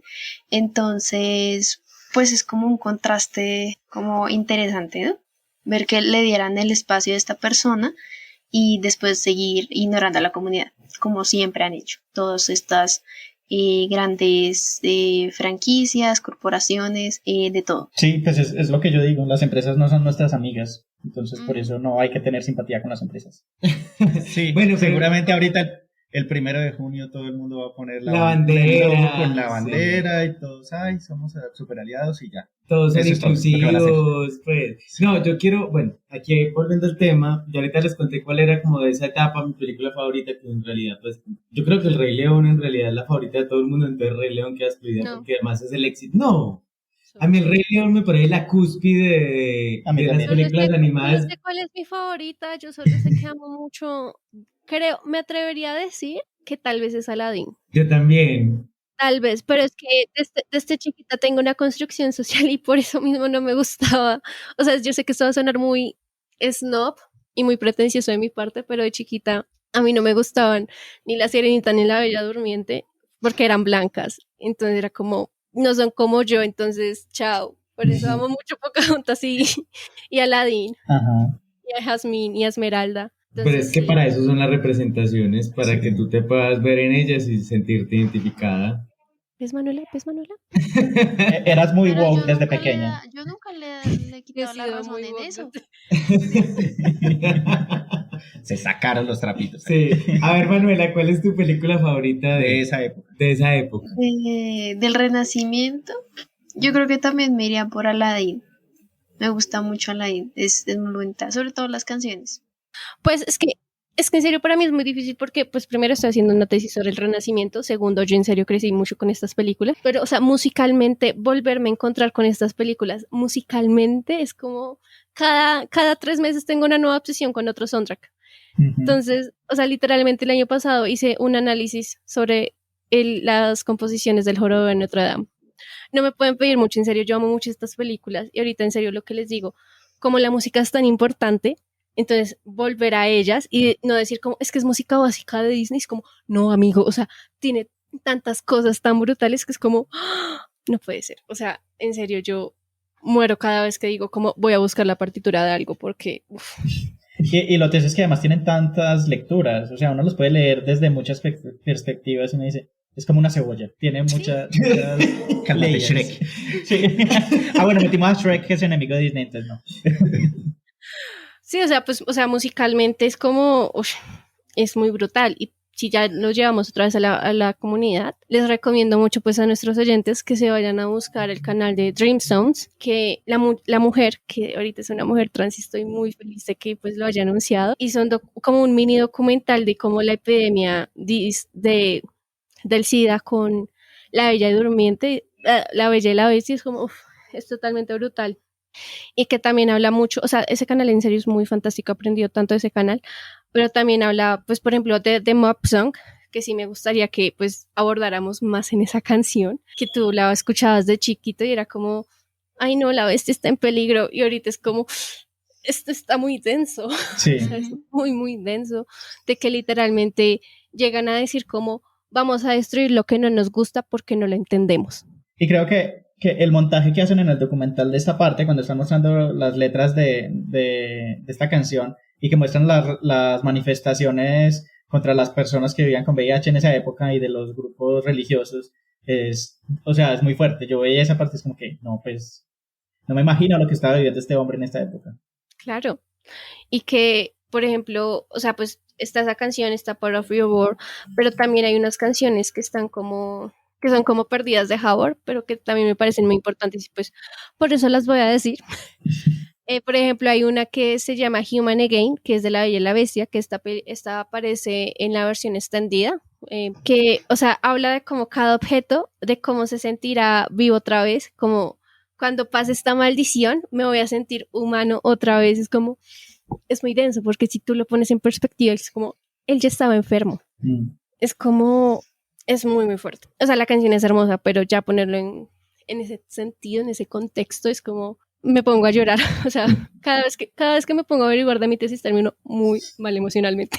Entonces, pues es como un contraste como interesante, ¿no? Ver que le dieran el espacio a esta persona y después seguir ignorando a la comunidad, como siempre han hecho todas estas grandes franquicias, corporaciones, de todo. Sí, pues es lo que yo digo, las empresas no son nuestras amigas, entonces por eso no hay que tener simpatía con las empresas. Sí, Bueno, seguramente ahorita el 1 de junio todo el mundo va a poner La bandera, con la sí. bandera y todos, ay, somos super aliados y ya. Todos son Eso es todo lo que van a hacer. inclusivos, pues. No, yo quiero, bueno, aquí volviendo al tema, yo ahorita les conté cuál era como de esa etapa mi película favorita, que en realidad, pues, yo creo que El Rey León en realidad es la favorita de todo el mundo, entonces Rey León queda excluida No. porque además es el éxito. No, a mí El Rey León me parece la cúspide A mí de las también. películas No animadas. sé cuál es mi favorita, yo solo sé que amo mucho, creo, me atrevería a decir que tal vez es Aladdin. Yo también. Tal vez, pero es que desde chiquita tengo una construcción social y por eso mismo no me gustaba. O sea, yo sé que esto va a sonar muy snob y muy pretencioso de mi parte, pero de chiquita a mí no me gustaban ni la Sirenita ni la Bella Durmiente porque eran blancas. Entonces era como, no son como yo, entonces chao. Por eso amo mucho Pocahontas y Aladdin, Ajá. y a Jasmine y a Esmeralda. Pero es Entonces, que sí. para eso son las representaciones, para Sí. que tú te puedas ver en ellas y sentirte identificada. ¿Ves, Manuela? ¿Ves, Manuela? Eras muy Pero woke yo desde nunca pequeña. yo nunca le he He quitado la sido razón muy en woke eso. Se sacaron los trapitos Sí. A ver, Manuela, ¿cuál es tu película favorita de esa época. de esa época? Del Renacimiento, yo creo que también me iría por Aladdin. Me gusta mucho Aladdin, es muy bonita, sobre todo las canciones. Pues es que en serio para mí es muy difícil porque pues primero estoy haciendo una tesis sobre el Renacimiento, segundo yo en serio crecí mucho con estas películas, pero o sea, musicalmente volverme a encontrar con estas películas, musicalmente es como cada 3 meses tengo una nueva obsesión con otro soundtrack. Ujú. Entonces, o sea, literalmente el año pasado hice un análisis sobre las composiciones del Jorobado de Notre Dame. No me pueden pedir mucho, en serio, yo amo mucho estas películas y ahorita en serio lo que les digo, como la música es tan importante, entonces volver a ellas y no decir como, es que es música básica de Disney, es como, no amigo, o sea, tiene tantas cosas tan brutales que es como, ¡ah! No puede ser, o sea, en serio, yo muero cada vez que digo como voy a buscar la partitura de algo porque, uf, Y lo que es que además tienen tantas lecturas, o sea, uno los puede leer desde muchas perspectivas y uno dice, es como una cebolla, tiene muchas Cálmate, layers. Shrek. Sí. Bueno, metimos a Shrek, que es enemigo de Disney, entonces no. sí, o sea, pues, o sea, musicalmente es como, uf, es muy brutal. Y si ya lo llevamos otra vez a la comunidad, les recomiendo mucho pues a nuestros oyentes que se vayan a buscar el canal de Dreamstones, que la mujer, que ahorita es una mujer trans y estoy muy feliz de que pues lo haya anunciado, y son como un mini documental de cómo la epidemia del SIDA con la Bella Durmiente, la Bella y la Bestia, es como, uf, es totalmente brutal. Y que también habla mucho, o sea, ese canal en serio es muy fantástico, he aprendido tanto de ese canal, pero también habla, pues, por ejemplo, de Mob Song, que sí me gustaría que, pues, abordáramos más en esa canción, que tú la escuchabas de chiquito y era como, ay no, la bestia está en peligro, y ahorita es como, esto está muy denso, Sí. o sea, es muy, muy denso, de que literalmente llegan a decir como, vamos a destruir lo que no nos gusta porque no lo entendemos. Y creo que el montaje que hacen en el documental de esta parte, cuando están mostrando las letras de esta canción y que muestran las manifestaciones contra las personas que vivían con VIH en esa época y de los grupos religiosos, o sea, es muy fuerte. Yo veía esa parte, es como que, no, pues, no me imagino lo que estaba viviendo este hombre en esta época. Claro. Y que, por ejemplo, o sea, pues está esa canción, está Part of Your World, pero también hay unas canciones que están como, que son como perdidas de Howard, pero que también me parecen muy importantes y pues por eso las voy a decir. Por ejemplo, hay una que se llama Human Again, que es de La Bella y la Bestia, que esta aparece en la versión extendida, que, o sea, habla de cómo cada objeto, de cómo se sentirá vivo otra vez, como cuando pase esta maldición, me voy a sentir humano otra vez, es como, es muy denso, porque si tú lo pones en perspectiva, es como, él ya estaba enfermo, es como, es muy, muy fuerte. O sea, la canción es hermosa, pero ya ponerlo en ese sentido, en ese contexto, es como, me pongo a llorar. O sea, cada vez que me pongo a averiguar de mi tesis, termino muy mal emocionalmente.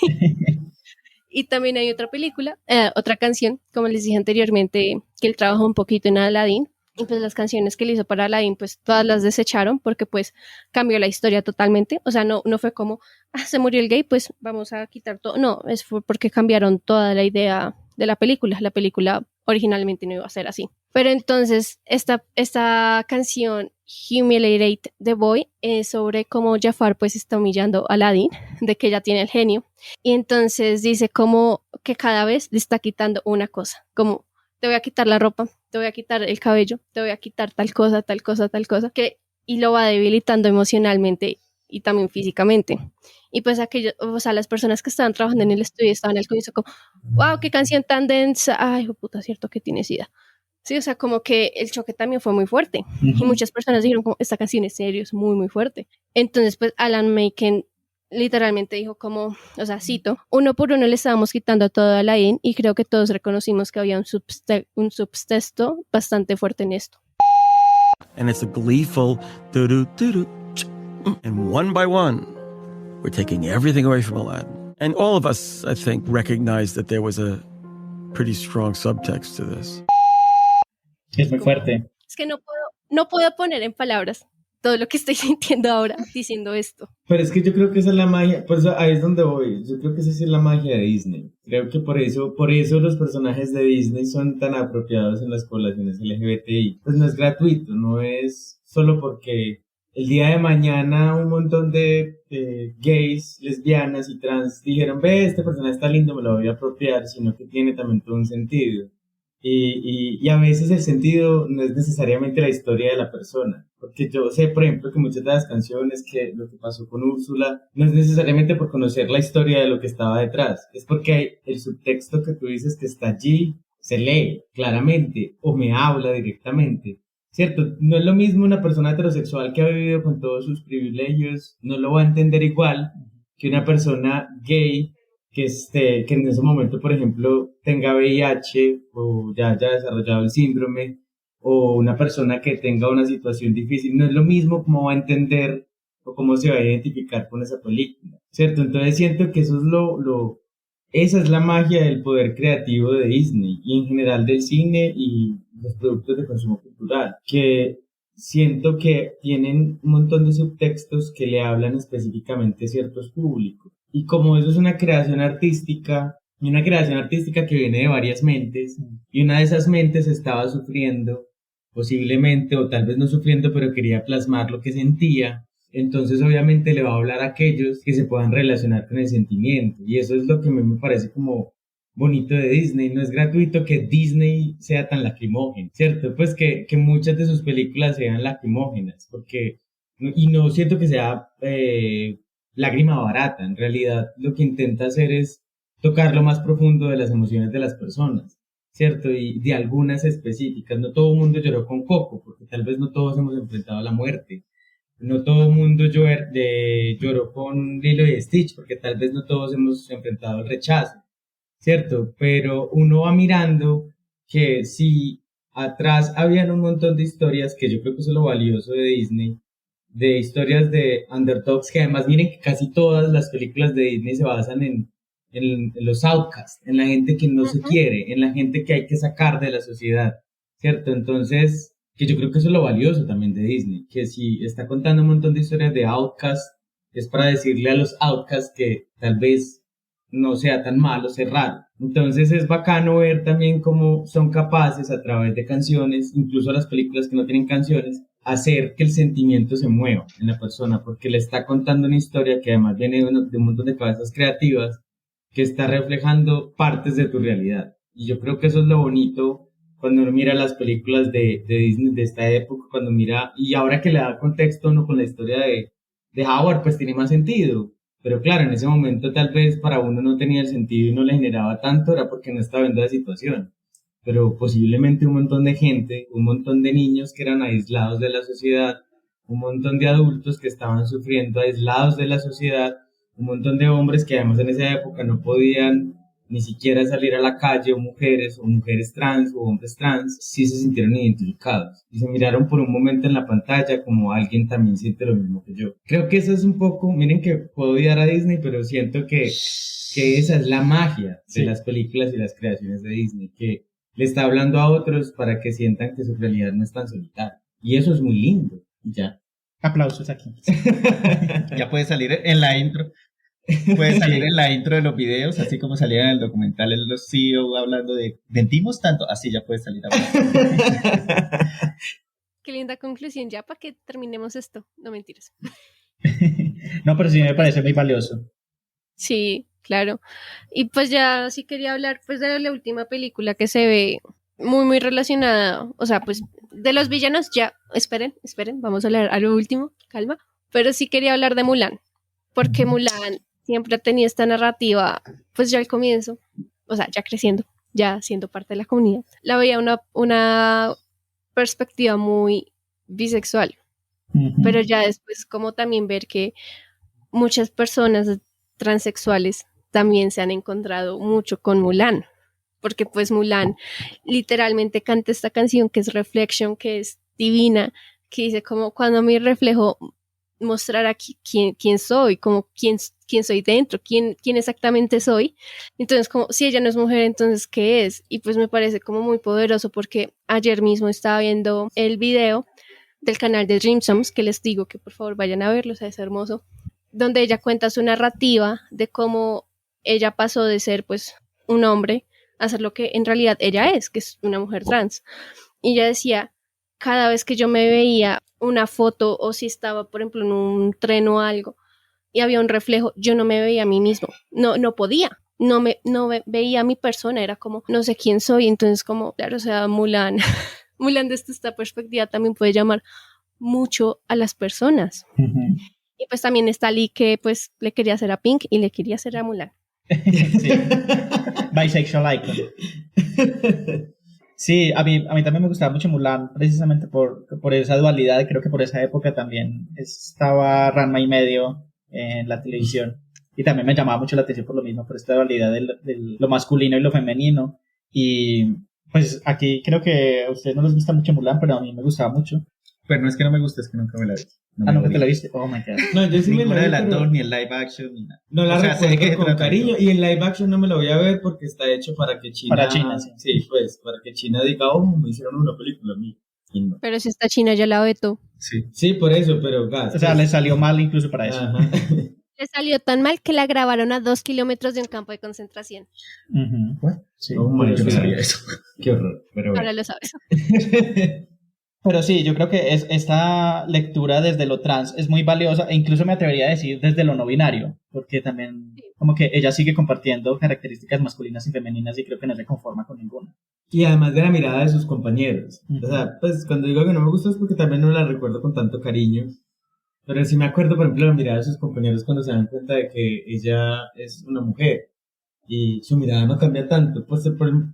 Y también hay otra película, otra canción, como les dije anteriormente, que él trabajó un poquito en Aladdin, Y pues las canciones que le hizo para Aladdin, pues todas las desecharon porque pues cambió la historia totalmente. O sea, no fue como, se murió el gay, pues vamos a quitar todo. No, fue porque cambiaron toda la idea de la película. La película originalmente no iba a ser así. Pero entonces esta canción Humiliate the Boy es sobre cómo Jafar pues está humillando a Aladdin, de que ella tiene el genio. Y entonces dice como que cada vez le está quitando una cosa, como te voy a quitar la ropa, te voy a quitar el cabello, te voy a quitar tal cosa, y lo va debilitando emocionalmente y también físicamente. Y pues las personas que estaban trabajando en el estudio estaban al comienzo como, wow, qué canción tan densa, ay, puta, cierto que tiene sida. Sí, o sea, como que el choque también fue muy fuerte. Y muchas personas dijeron como, esta canción es serio, es muy, muy fuerte. Entonces, pues Alan Menken literalmente dijo como, o sea, cito, uno por uno le estábamos quitando todo a Alain y creo que todos reconocimos que había un subtexto bastante fuerte en esto. And it's a gleeful do-do-do-do. And one by one, we're taking everything away from Aladdin. And all of us, I think, recognized that there was a pretty strong subtext to this. Es muy fuerte. Es que no puedo poner en palabras todo lo que estoy sintiendo ahora diciendo esto. Pero es que yo creo que esa es la magia, pues ahí es donde voy. Yo creo que esa sí es la magia de Disney. Creo que por eso los personajes de Disney son tan apropiados en las poblaciones LGBTI. Pues no es gratuito, no es solo porque el día de mañana un montón de gays, lesbianas y trans dijeron, ve, este personaje está lindo, me lo voy a apropiar, sino que tiene también todo un sentido. Y a veces el sentido no es necesariamente la historia de la persona, porque yo sé, por ejemplo, que muchas de las canciones, que lo que pasó con Úrsula, no es necesariamente por conocer la historia de lo que estaba detrás, es porque el subtexto que tú dices que está allí se lee claramente o me habla directamente, ¿cierto? No es lo mismo una persona heterosexual que ha vivido con todos sus privilegios, no lo va a entender igual que una persona gay que en ese momento, por ejemplo, tenga VIH o ya haya desarrollado el síndrome, o una persona que tenga una situación difícil. No es lo mismo cómo va a entender o cómo se va a identificar con esa película, ¿cierto? Entonces siento que eso es esa es la magia del poder creativo de Disney y en general del cine y los productos de consumo cultural, que siento que tienen un montón de subtextos que le hablan específicamente a ciertos públicos. Y como eso es una creación artística, y una creación artística que viene de varias mentes, y una de esas mentes estaba sufriendo, posiblemente, o tal vez no sufriendo, pero quería plasmar lo que sentía, entonces obviamente le va a hablar a aquellos que se puedan relacionar con el sentimiento. Y eso es lo que me parece como bonito de Disney. No es gratuito que Disney sea tan lacrimógeno, ¿cierto? Pues que muchas de sus películas sean lacrimógenas, porque, y no siento que sea lágrima barata. En realidad lo que intenta hacer es tocar lo más profundo de las emociones de las personas, ¿cierto? Y de algunas específicas. No todo el mundo lloró con Coco, porque tal vez no todos hemos enfrentado la muerte. No todo el mundo lloró con Lilo y Stitch, porque tal vez no todos hemos enfrentado el rechazo, ¿cierto? Pero uno va mirando que si atrás habían un montón de historias, que yo creo que eso es lo valioso de Disney, de historias de underdogs, que además miren que casi todas las películas de Disney se basan en los outcasts, en la gente que no se quiere, en la gente que hay que sacar de la sociedad, ¿cierto? Entonces, que yo creo que eso es lo valioso también de Disney, que si está contando un montón de historias de outcasts, es para decirle a los outcasts que tal vez no sea tan malo ser raro. Entonces es bacano ver también cómo son capaces a través de canciones, incluso las películas que no tienen canciones, hacer que el sentimiento se mueva en la persona, porque le está contando una historia que además viene de un montón de cabezas creativas que está reflejando partes de tu realidad. Y yo creo que eso es lo bonito cuando uno mira las películas de Disney de esta época, cuando mira, y ahora que le da contexto uno con la historia de Howard, pues tiene más sentido. Pero claro, en ese momento tal vez para uno no tenía el sentido y no le generaba tanto, era porque no estaba viendo la situación. Pero posiblemente un montón de gente, un montón de niños que eran aislados de la sociedad, un montón de adultos que estaban sufriendo aislados de la sociedad, un montón de hombres que además en esa época no podían ni siquiera salir a la calle, o mujeres trans o hombres trans, sí se sintieron identificados y se miraron por un momento en la pantalla como alguien también siente lo mismo que yo. Creo que eso es un poco, miren que puedo odiar a Disney, pero siento que esa es la magia de las películas y las creaciones de Disney, que le está hablando a otros para que sientan que su realidad no es tan solitaria. Y eso es muy lindo. Y ya. Aplausos aquí. Ya puede salir en la intro. Puede salir en la intro de los videos, así como salía en el documental los CEO hablando de ventimos tanto, así ya puede salir ahora. Qué linda conclusión, ya para que terminemos esto. No mentiras. No, pero sí me parece muy valioso. Sí, claro. Y pues ya sí quería hablar pues de la última película que se ve muy relacionada, o sea, pues de los villanos ya, esperen, vamos a hablar a lo último, calma, pero sí quería hablar de Mulan, porque Mulan siempre ha tenido esta narrativa, pues ya al comienzo, o sea, ya creciendo, ya siendo parte de la comunidad, la veía una perspectiva muy bisexual, pero ya después como también ver que muchas personas transexuales también se han encontrado mucho con Mulan, porque pues Mulan literalmente canta esta canción que es Reflection, que es divina, que dice como cuando mi reflejo mostrar aquí quién soy, como quién soy dentro, quién exactamente soy. Entonces, como si ella no es mujer, entonces ¿qué es? Y pues me parece como muy poderoso porque ayer mismo estaba viendo el video del canal de Dreamsons, que les digo que por favor vayan a verlo, o sea, es hermoso, donde ella cuenta su narrativa de cómo ella pasó de ser pues un hombre a ser lo que en realidad ella es, que es una mujer trans. Y ella decía, cada vez que yo me veía una foto o si estaba, por ejemplo, en un tren o algo y había un reflejo, yo no me veía a mí mismo, no podía, no me veía a mi persona, era como, no sé quién soy, entonces como, claro, o sea, Mulan, Mulan desde esta perspectiva también puede llamar mucho a las personas. Y pues también está Lee que pues le quería hacer a Pink y le quería hacer a Mulan. Sí. Bisexual icon. Sí, a mí también me gustaba mucho Mulan, precisamente por esa dualidad. Creo que por esa época también estaba Ranma y medio en la televisión. Y también me llamaba mucho la atención por lo mismo, por esta dualidad de lo masculino y lo femenino. Y pues aquí creo que a ustedes no les gusta mucho Mulan, pero a mí me gustaba mucho. Pero no es que no me guste, es que nunca me la vi. No ¿Nunca te la viste? Oh my God. No, yo sí me Ninguna la vi, de las pero dos, ni el live action, ni nada. no la O sea, sé recuerdo que con trata de cariño. todo. Y en live action no me lo voy a ver porque está hecho para que China... Para China, sí. Sí, pues, para que China diga, oh, me hicieron una película a mí. Y no. Pero si está China ya la vetó. Sí. Sí, por eso, pero gas. O sea, le salió mal incluso para eso. Ajá. Le salió tan mal que la grabaron a 2 kilómetros de un campo de concentración. Sí. Oh, Bueno, yo no sí. sabía eso. Qué horror, pero bueno. Ahora lo sabes. Pero sí, yo creo que esta lectura desde lo trans es muy valiosa e incluso me atrevería a decir desde lo no binario, porque también como que ella sigue compartiendo características masculinas y femeninas y creo que no se conforma con ninguna. Y además de la mirada de sus compañeros. O sea, pues cuando digo que no me gusta es porque también no la recuerdo con tanto cariño. Pero sí me acuerdo, por ejemplo, la mirada de sus compañeros cuando se dan cuenta de que ella es una mujer. Y su mirada no cambia tanto. Pues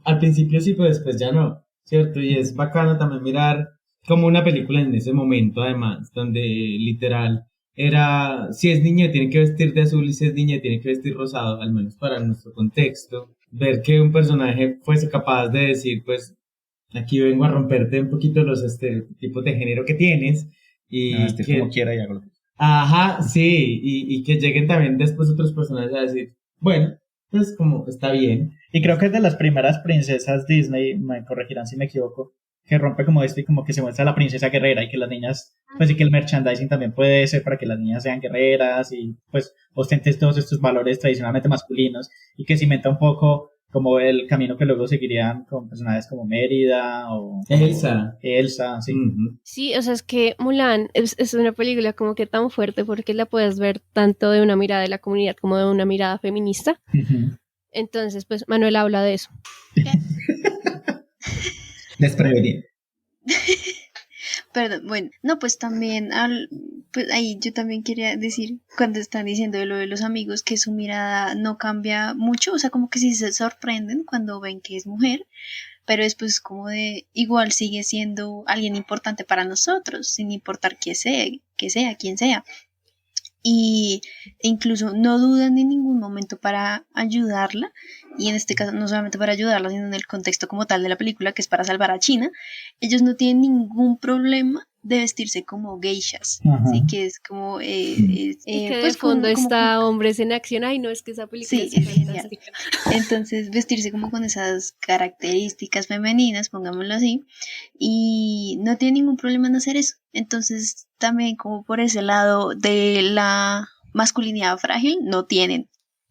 al principio sí, pero después ya no. ¿Cierto? Y es bacano también mirar como una película en ese momento, además, donde literal era, si es niña tiene que vestir de azul y si es niña tiene que vestir rosado, al menos para nuestro contexto. Ver que un personaje fuese capaz de decir, pues, aquí vengo a romperte un poquito los estereotipos de género que tienes. Y No, este que, como quiera y hago lo que... ajá, sí, y que lleguen también después otros personajes a decir, bueno, pues como está bien. Y creo que es de las primeras princesas Disney, me corregirán si me equivoco, que rompe como esto y como que se muestra la princesa guerrera y que las niñas, pues sí que el merchandising también puede ser para que las niñas sean guerreras y pues ostenten todos estos valores tradicionalmente masculinos y que cimenta un poco como el camino que luego seguirían con personajes como Mérida o Elsa, sí. Uh-huh. Sí, o sea, es que Mulan es una película como que tan fuerte porque la puedes ver tanto de una mirada de la comunidad como de una mirada feminista. Uh-huh. Entonces, pues Manuel habla de eso. Desprevenido. Perdón, bueno, no, pues también, pues ahí yo también quería decir, cuando están diciendo de lo de los amigos, que su mirada no cambia mucho, o sea, como que sí se sorprenden cuando ven que es mujer, pero después como de, igual sigue siendo alguien importante para nosotros, sin importar quién sea. Y incluso no dudan en ningún momento para ayudarla, y en este caso no solamente para ayudarla, sino en el contexto como tal de la película, que es para salvar a China. Ellos no tienen ningún problema de vestirse como geishas, Ajá. ¿sí? Que es como... Y que pues de fondo como está Hombres en Acción. Ay, no, es que esa película Sí, es es genial. fantástica. Entonces, vestirse como con esas características femeninas, pongámoslo así, y no tiene ningún problema en hacer eso. Entonces, también como por ese lado de la masculinidad frágil, no tienen.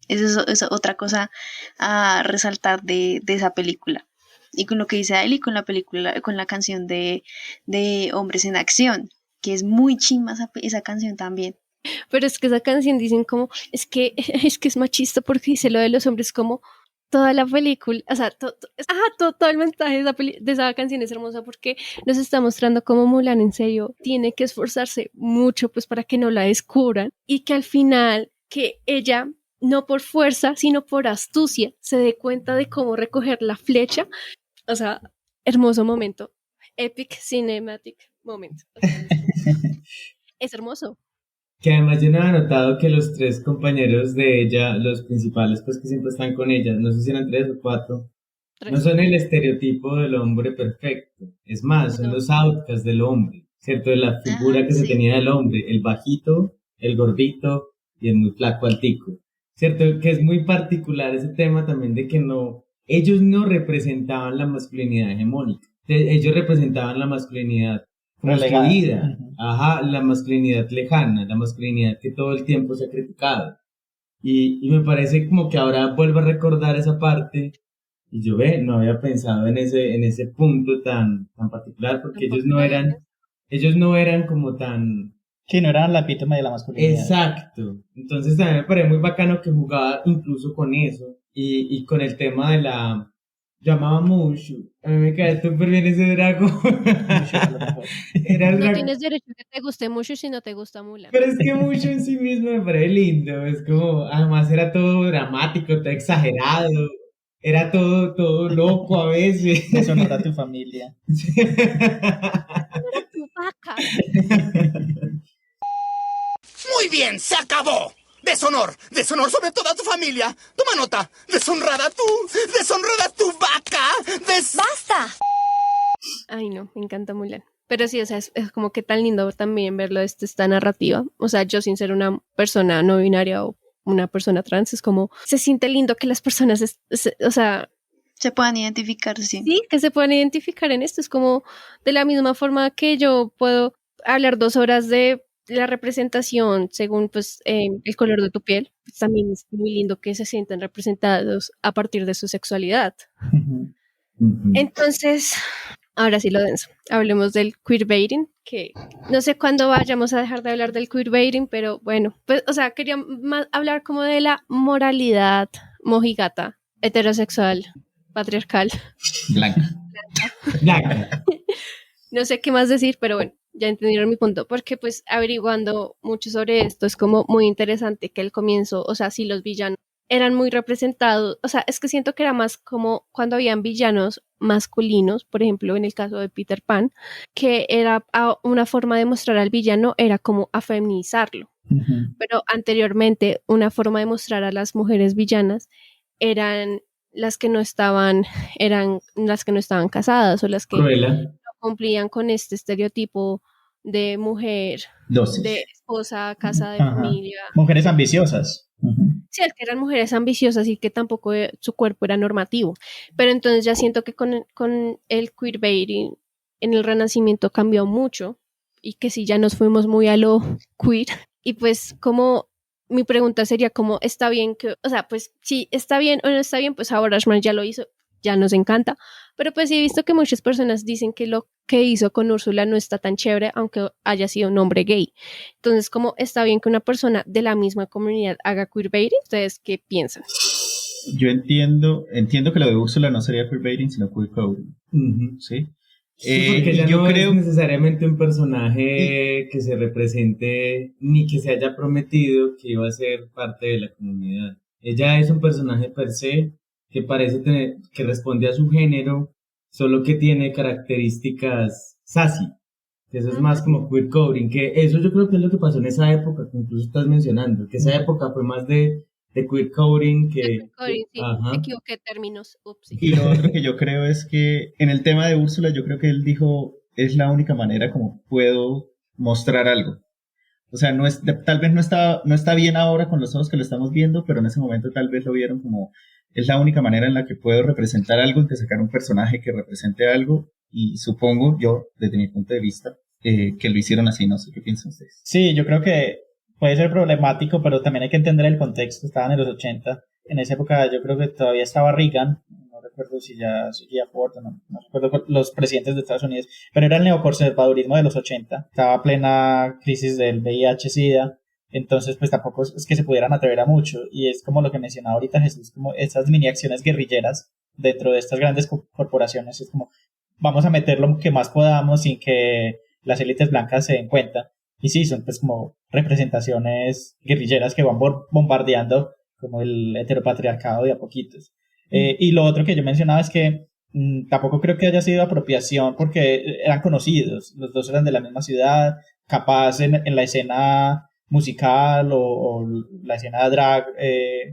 Eso es otra cosa a resaltar de esa película. Y con lo que dice él y con la película, con la canción de Hombres en Acción, que es muy chimba esa canción también. Pero es que esa canción dicen como, es que es machista porque dice lo de los hombres como toda la película, o sea, todo el mensaje de esa canción es hermosa porque nos está mostrando cómo Mulan en serio tiene que esforzarse mucho pues para que no la descubran y que al final que ella no por fuerza sino por astucia se dé cuenta de cómo recoger la flecha, o sea, hermoso momento, epic cinematic moment, o sea, es hermoso. Que además yo no había notado que los 3 compañeros de ella, los principales, pues que siempre están con ella, no sé si eran 3 o 4, no son el estereotipo del hombre perfecto. Es más, son No. los outcasts del hombre, ¿cierto? De la figura que se Sí. tenía del hombre, el bajito, el gordito y el muy flaco altico, ¿cierto? Que es muy particular ese tema también de que no, ellos no representaban la masculinidad hegemónica, ellos representaban la masculinidad Relegada. construida, Ujú. ajá, la masculinidad lejana, la masculinidad que todo el tiempo se ha criticado. Y me parece como que ahora vuelvo a recordar esa parte y yo no había pensado en ese punto tan particular porque ellos no eran como tan Sí, no eran la epítome de la masculinidad. exacto. Entonces también me parece muy bacano que jugaba incluso con eso y con el tema de la llamaba Mushu. A mí me cae súper bien ese dragón. Era el No dragón. tienes derecho a que te guste mucho si no te gusta Mulan. Pero es que Mushu en sí mismo me parece lindo. Es como, además era todo dramático, todo exagerado. Era todo loco a veces. Deshonor a tu familia. Era tu vaca. Muy bien, se acabó. Deshonor sobre toda tu familia. Toma nota. Deshonrada tu vaca. ¡Basta! Ay, no, me encanta Mulan. Pero sí, o sea, es como que tan lindo también verlo esta narrativa. O sea, yo sin ser una persona no binaria o una persona trans, es como, se siente lindo que las personas, o sea, Se puedan identificar, sí. sí, que se puedan identificar en esto. Es como de la misma forma que yo puedo hablar 2 horas de la representación según pues el color de tu piel, pues también es muy lindo que se sientan representados a partir de su sexualidad. Entonces, ahora sí lo denso. Hablemos del queerbaiting, que no sé cuándo vayamos a dejar de hablar del queerbaiting, pero bueno, pues, o sea, quería más hablar como de la moralidad mojigata, heterosexual, patriarcal. Blanca. No sé qué más decir, pero bueno, ya entendieron mi punto, porque pues averiguando mucho sobre esto es como muy interesante que al comienzo, o sea, si los villanos eran muy representados, o sea, es que siento que era más como cuando habían villanos masculinos, por ejemplo, en el caso de Peter Pan, que era una forma de mostrar al villano era como afeminizarlo, pero anteriormente una forma de mostrar a las mujeres villanas eran las que no estaban casadas o las que Cruella. cumplían con este estereotipo de mujer, Dosis. de esposa, casa de Ajá. familia. Mujeres ambiciosas. Sí, es que eran mujeres ambiciosas y que tampoco su cuerpo era normativo. Pero entonces ya siento que con el queerbaiting en el Renacimiento cambió mucho y que sí ya nos fuimos muy a lo queer. Y pues como mi pregunta sería como, ¿está bien que, o sea, pues si está bien o no está bien, pues ahora Ashman ya lo hizo, ya nos encanta, pero pues sí he visto que muchas personas dicen que lo que hizo con Úrsula no está tan chévere, aunque haya sido un hombre gay. Entonces, ¿cómo está bien que una persona de la misma comunidad haga queerbaiting? ¿Ustedes qué piensan? Yo entiendo que lo de Úrsula no sería queerbaiting, sino queercoding. ¿Sí? Sí, porque ya yo no creo es necesariamente un personaje que se represente ni que se haya prometido que iba a ser parte de la comunidad. Ella es un personaje per se que parece tener, que responde a su género, solo que tiene características sassy. Eso es más como queer coding, que eso yo creo que es lo que pasó en esa época que incluso estás mencionando, que esa época fue más de queer coding que... Sí, Ajá. me equivoqué de términos. Ups, sí. Y lo otro que yo creo es que en el tema de Úrsula, yo creo que él dijo, es la única manera como puedo mostrar algo. O sea, tal vez no está bien ahora con los ojos que lo estamos viendo, pero en ese momento tal vez lo vieron como, es la única manera en la que puedo representar algo, en que sacar un personaje que represente algo, y supongo yo, desde mi punto de vista, que lo hicieron así. No sé qué piensan ustedes. Sí, yo creo que puede ser problemático, pero también hay que entender el contexto. Estaban en los 80. En esa época yo creo que todavía estaba Reagan. No recuerdo si ya seguía Ford, no recuerdo los presidentes de Estados Unidos, pero era el neoconservadurismo de los 80. Estaba plena crisis del VIH-Sida. Entonces, pues tampoco es que se pudieran atrever a mucho. Y es como lo que mencionaba ahorita Jesús, como esas mini acciones guerrilleras dentro de estas grandes corporaciones. Es como, vamos a meter lo que más podamos sin que las élites blancas se den cuenta. Y sí, son pues como representaciones guerrilleras que van bombardeando como el heteropatriarcado de a poquitos. Y lo otro que yo mencionaba es que tampoco creo que haya sido apropiación, porque eran conocidos. Los dos eran de la misma ciudad, capaz en la escena musical o la escena de drag,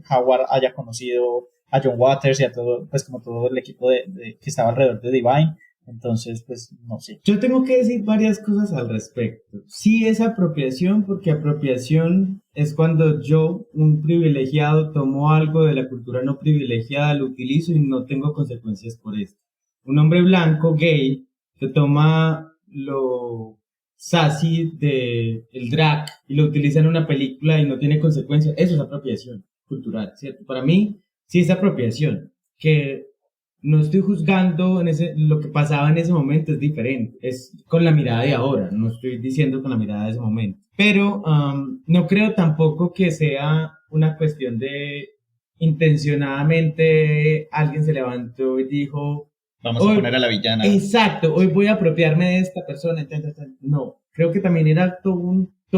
Howard haya conocido a John Waters y a todo, pues como todo el equipo que estaba alrededor de Divine. Entonces, pues, no sé. Yo tengo que decir varias cosas al respecto. Sí es apropiación, porque apropiación es cuando yo, un privilegiado, tomo algo de la cultura no privilegiada, lo utilizo y no tengo consecuencias por esto. Un hombre blanco, gay, que toma lo sassy del drag y lo utiliza en una película y no tiene consecuencias, eso es apropiación cultural, ¿cierto? Para mí, sí es apropiación, que no estoy juzgando lo que pasaba en ese momento, es diferente, es con la mirada de ahora, no estoy diciendo con la mirada de ese momento. Pero no creo tampoco que sea una cuestión de intencionadamente alguien se levantó y dijo, vamos a poner a la villana. Exacto, hoy voy a apropiarme de esta persona. No, creo que también era todo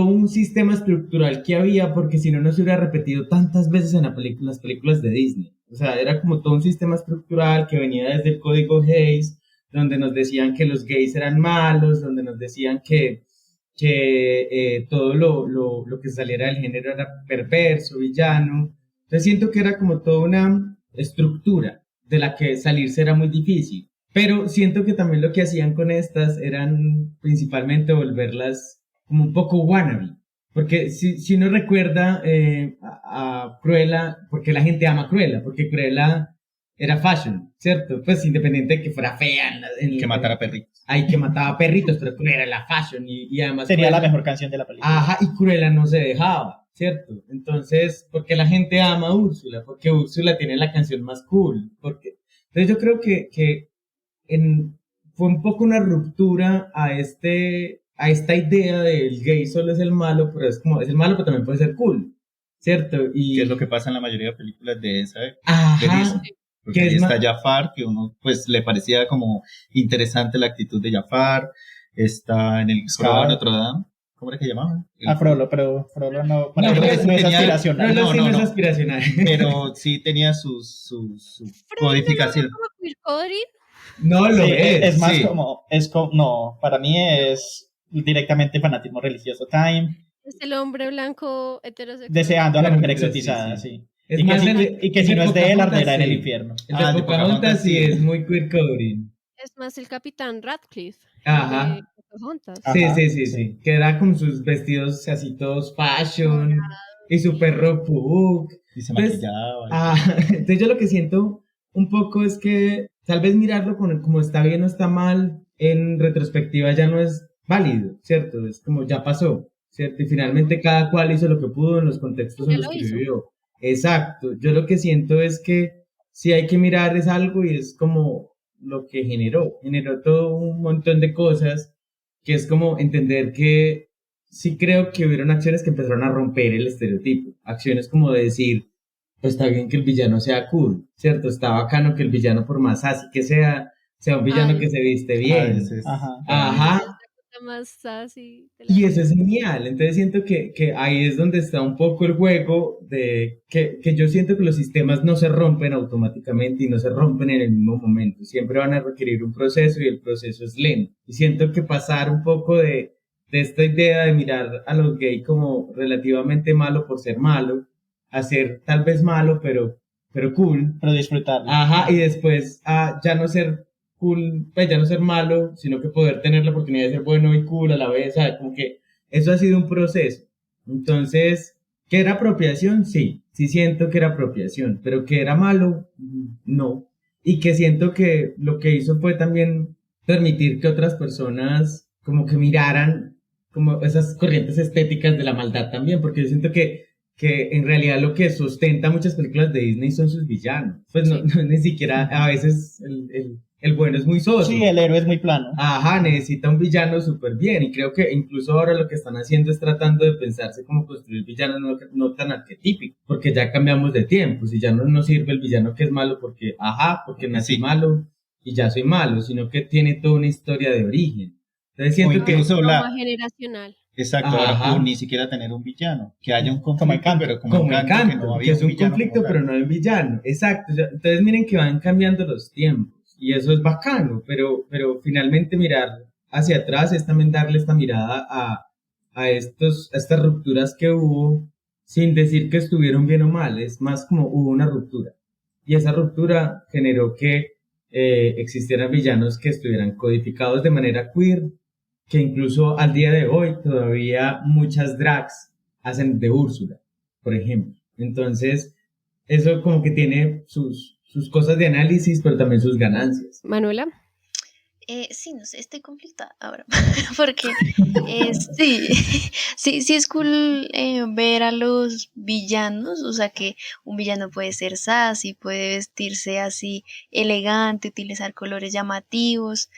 un sistema estructural que había, porque si no, no se hubiera repetido tantas veces en las películas de Disney. O sea, era como todo un sistema estructural que venía desde el código Hays, donde nos decían que los gays eran malos, donde nos decían que todo lo que saliera del género era perverso, villano. Entonces siento que era como toda una estructura de la que salirse era muy difícil. Pero siento que también lo que hacían con estas eran principalmente volverlas como un poco wannabe. Porque si uno recuerda a Cruella, porque la gente ama a Cruella, porque Cruella era fashion, ¿cierto? Pues independiente de que fuera fea. Que matara perritos. Ay, que mataba perritos, pero Cruella era la fashion y además... Sería Cruella, la mejor canción de la película. Ajá, y Cruella no se dejaba, ¿cierto? Entonces, porque la gente ama a Úrsula, porque Úrsula tiene la canción más cool. Entonces yo creo que fue un poco una ruptura a esta idea del gay solo es el malo, pero es el malo, pero también puede ser cool, ¿cierto? Y que es lo que pasa en la mayoría de películas de esa de Disney. Porque ahí está Jafar, que uno pues le parecía como interesante la actitud de Jafar. Está en el Jorobado de Notre Dame. ¿Cómo era que llamaba? Frollo, pero Frollo no es aspiracional. No es aspiracional. Pero sí tenía su codificación. No lo es. Es más no, para mí es directamente fanatismo religioso. Time. Es el hombre blanco heterosexual. Deseando a la mujer exotizada, sí. Y que si no es de él, arderá en el infierno. El de Pocahontas sí es muy queer coding. Es más el capitán Radcliffe. Ajá. Sí. Que era con sus vestidos así todos fashion y su perro Puck. Y se maquillaba. Entonces yo lo que siento un poco es que tal vez mirarlo como está bien o está mal, en retrospectiva ya no es válido, ¿cierto? Es como ya pasó, ¿cierto? Y finalmente cada cual hizo lo que pudo en los contextos en los que vivió. Exacto. Yo lo que siento es que si hay que mirar es algo y es como lo que generó todo un montón de cosas, que es como entender que sí creo que hubieron acciones que empezaron a romper el estereotipo, acciones como de decir, pues está bien que el villano sea cool, ¿cierto? Está bacano que el villano, por más así que sea un villano que se viste bien. Ajá. Más sassy y eso es genial. Entonces siento que ahí es donde está un poco el juego de que yo siento que los sistemas no se rompen automáticamente y no se rompen en el mismo momento, siempre van a requerir un proceso y el proceso es lento, y siento que pasar un poco de esta idea de mirar a los gays como relativamente malo por ser malo, a ser tal vez malo pero cool, pero disfrutarlo. Ajá, y después ya no ser cool, pues ya no ser malo, sino que poder tener la oportunidad de ser bueno y cool a la vez, ¿sabes? Como que eso ha sido un proceso. Entonces, ¿que era apropiación? Sí siento que era apropiación, pero que era malo, no. Y que siento que lo que hizo fue también permitir que otras personas como que miraran como esas corrientes estéticas de la maldad también, porque yo siento que en realidad lo que sustenta muchas películas de Disney son sus villanos. Pues no, ni siquiera a veces el bueno es muy soso. Sí, el héroe es muy plano. Ajá, necesita un villano súper bien, y creo que incluso ahora lo que están haciendo es tratando de pensarse cómo construir villanos no tan arquetípicos, porque ya cambiamos de tiempo, si ya no nos sirve el villano que es malo porque nací malo y ya soy malo, sino que tiene toda una historia de origen. Entonces siento que incluso más generacional. Exacto, ajá, o ni siquiera tener un villano, que haya un conflicto, pero como Encanto, que no había que es un villano conflicto, pero no hay un villano. Exacto. Entonces miren que van cambiando los tiempos y eso es bacano, pero finalmente mirar hacia atrás es también darle esta mirada a estas rupturas que hubo, sin decir que estuvieron bien o mal, es más como hubo una ruptura. Y esa ruptura generó que existieran villanos que estuvieran codificados de manera queer, que incluso al día de hoy todavía muchas drags hacen de Úrsula, por ejemplo. Entonces, eso como que tiene sus cosas de análisis, pero también sus ganancias. Manuela. Sí, no sé, estoy conflictada ahora, porque sí es cool ver a los villanos, o sea que un villano puede ser sassy, puede vestirse así elegante, utilizar colores llamativos,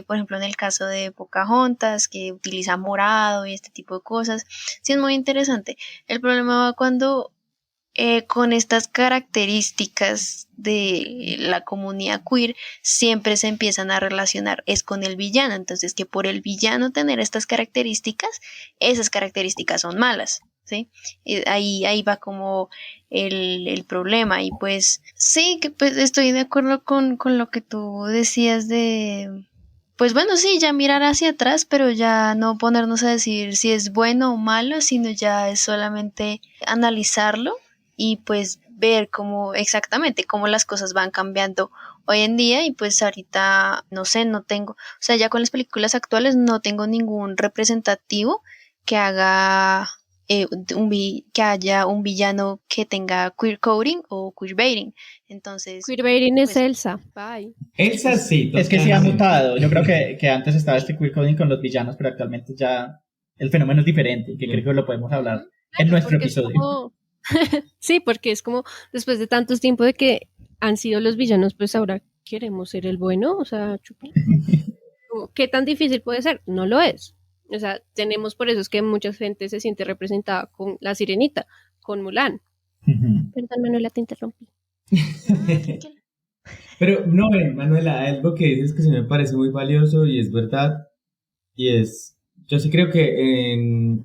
por ejemplo en el caso de Pocahontas, que utiliza morado y este tipo de cosas, sí es muy interesante. El problema va cuando con estas características de la comunidad queer siempre se empiezan a relacionar es con el villano, entonces que por el villano tener estas características, esas características son malas, ¿sí? Ahí va como el problema, y pues sí, que pues estoy de acuerdo con lo que tú decías de... Pues bueno, sí, ya mirar hacia atrás, pero ya no ponernos a decir si es bueno o malo, sino ya es solamente analizarlo y pues ver cómo exactamente cómo las cosas van cambiando hoy en día. Y pues ahorita no sé, no tengo, o sea, ya con las películas actuales no tengo ningún representativo que haga que haya un villano que tenga queer coding o queerbaiting. Entonces Queerbaiting pues, es Elsa. Bye. Elsa sí. Es que sí ha mutado. Yo creo que antes estaba este queer coding con los villanos, pero actualmente ya el fenómeno es diferente, que creo que lo podemos hablar en nuestro episodio. Sí, porque es como después de tantos tiempos de que han sido los villanos, pues ahora queremos ser el bueno, o sea, chupi. ¿Qué tan difícil puede ser? No lo es. O sea, tenemos, por eso es que mucha gente se siente representada con La Sirenita, con Mulan. Perdón, Manuela, te interrumpí. Pero no, Manuela, algo que dices que se me parece muy valioso y es verdad, y es, yo sí creo que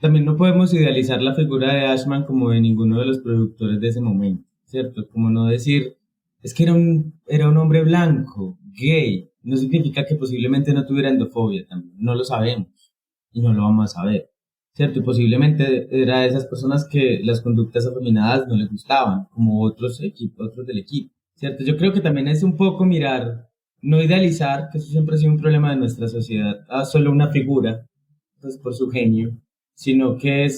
también no podemos idealizar la figura de Ashman como de ninguno de los productores de ese momento, ¿cierto? Como no decir, es que era un hombre blanco, gay, no significa que posiblemente no tuviera endofobia también, no lo sabemos y no lo vamos a saber, ¿cierto? Y posiblemente era de esas personas que las conductas afeminadas no les gustaban, como otros del equipo, ¿cierto? Yo creo que también es un poco mirar, no idealizar, que eso siempre ha sido un problema de nuestra sociedad, a solo una figura, pues por su genio, sino que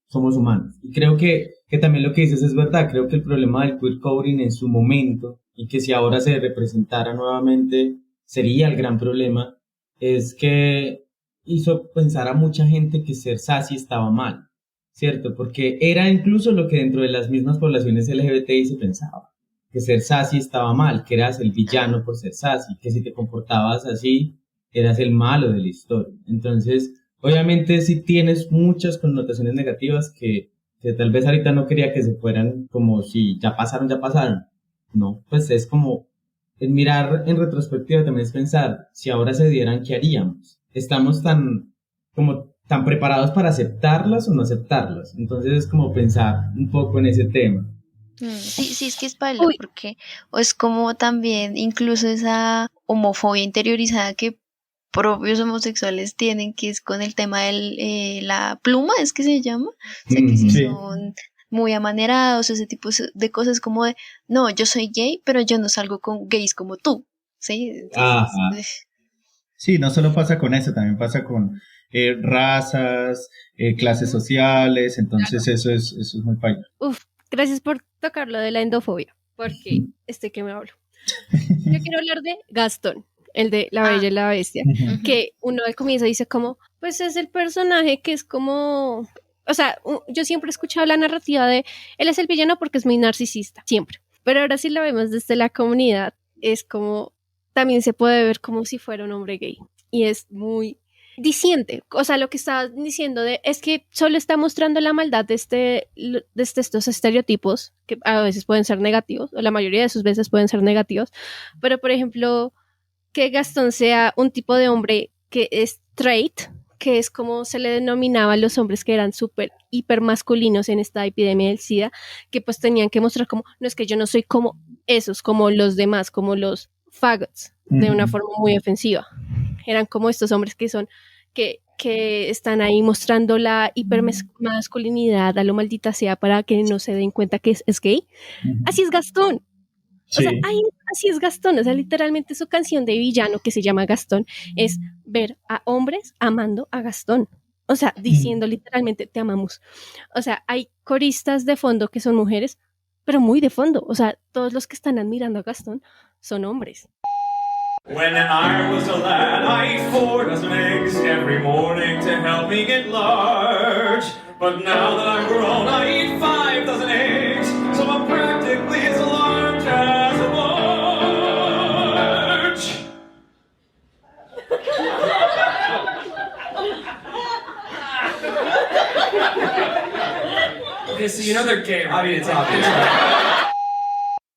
somos humanos. Y creo que también lo que dices es verdad. Creo que el problema del queer coding en su momento, y que si ahora se representara nuevamente sería el gran problema, es que hizo pensar a mucha gente que ser sassy estaba mal, ¿cierto? Porque era incluso lo que dentro de las mismas poblaciones LGBTI se pensaba, que ser sassy estaba mal, que eras el villano por ser sassy, que si te comportabas así, eras el malo de la historia. Entonces, obviamente sí tienes muchas connotaciones negativas que tal vez ahorita no quería que se fueran como si ya pasaron. No, pues es como el mirar en retrospectiva también es pensar, si ahora se dieran, ¿qué haríamos? ¿Estamos tan preparados para aceptarlas o no aceptarlas? Entonces es como pensar un poco en ese tema. Sí, es que es paila, porque o es como también incluso esa homofobia interiorizada que propios homosexuales tienen, que es con el tema de la pluma, es que se llama, o sea, que si son muy amanerados, ese tipo de cosas como de, no, yo soy gay, pero yo no salgo con gays como tú, ¿sí? Entonces, Ajá. Sí, no solo pasa con eso, también pasa con razas, clases sociales, entonces eso es muy paila. Gracias por tocar lo de la endofobia, porque que me hablo. Yo quiero hablar de Gastón, el de La Bella y la Bestia, que uno al comienzo dice como, pues es el personaje que es como, o sea, yo siempre he escuchado la narrativa de, él es el villano porque es muy narcisista, siempre. Pero ahora sí lo vemos desde la comunidad, es como, también se puede ver como si fuera un hombre gay, y es muy diciente, o sea, lo que estaba diciendo es que solo está mostrando la maldad de estos estereotipos que a veces pueden ser negativos, o la mayoría de sus veces pueden ser negativos, pero por ejemplo, que Gastón sea un tipo de hombre que es straight, que es como se le denominaba a los hombres que eran súper hiper masculinos en esta epidemia del SIDA, que pues tenían que mostrar como, no es que yo no soy como esos, como los demás, como los faggots, de una forma muy ofensiva. Eran como estos hombres que son, que están ahí mostrando la hipermasculinidad a lo maldita sea para que no se den cuenta que es gay. Así es Gastón. O sea, así es Gastón. O sea, literalmente su canción de villano que se llama Gastón es ver a hombres amando a Gastón. O sea, diciendo literalmente te amamos. O sea, hay coristas de fondo que son mujeres, pero muy de fondo. O sea, todos los que están admirando a Gastón son hombres. When I was a lad, I ate 4 dozen eggs every morning to help me get large. But now that I'm grown, I eat 5 dozen eggs, so I'm practically as large as a large. Okay, so you know they're gay, right? I mean, it's obvious.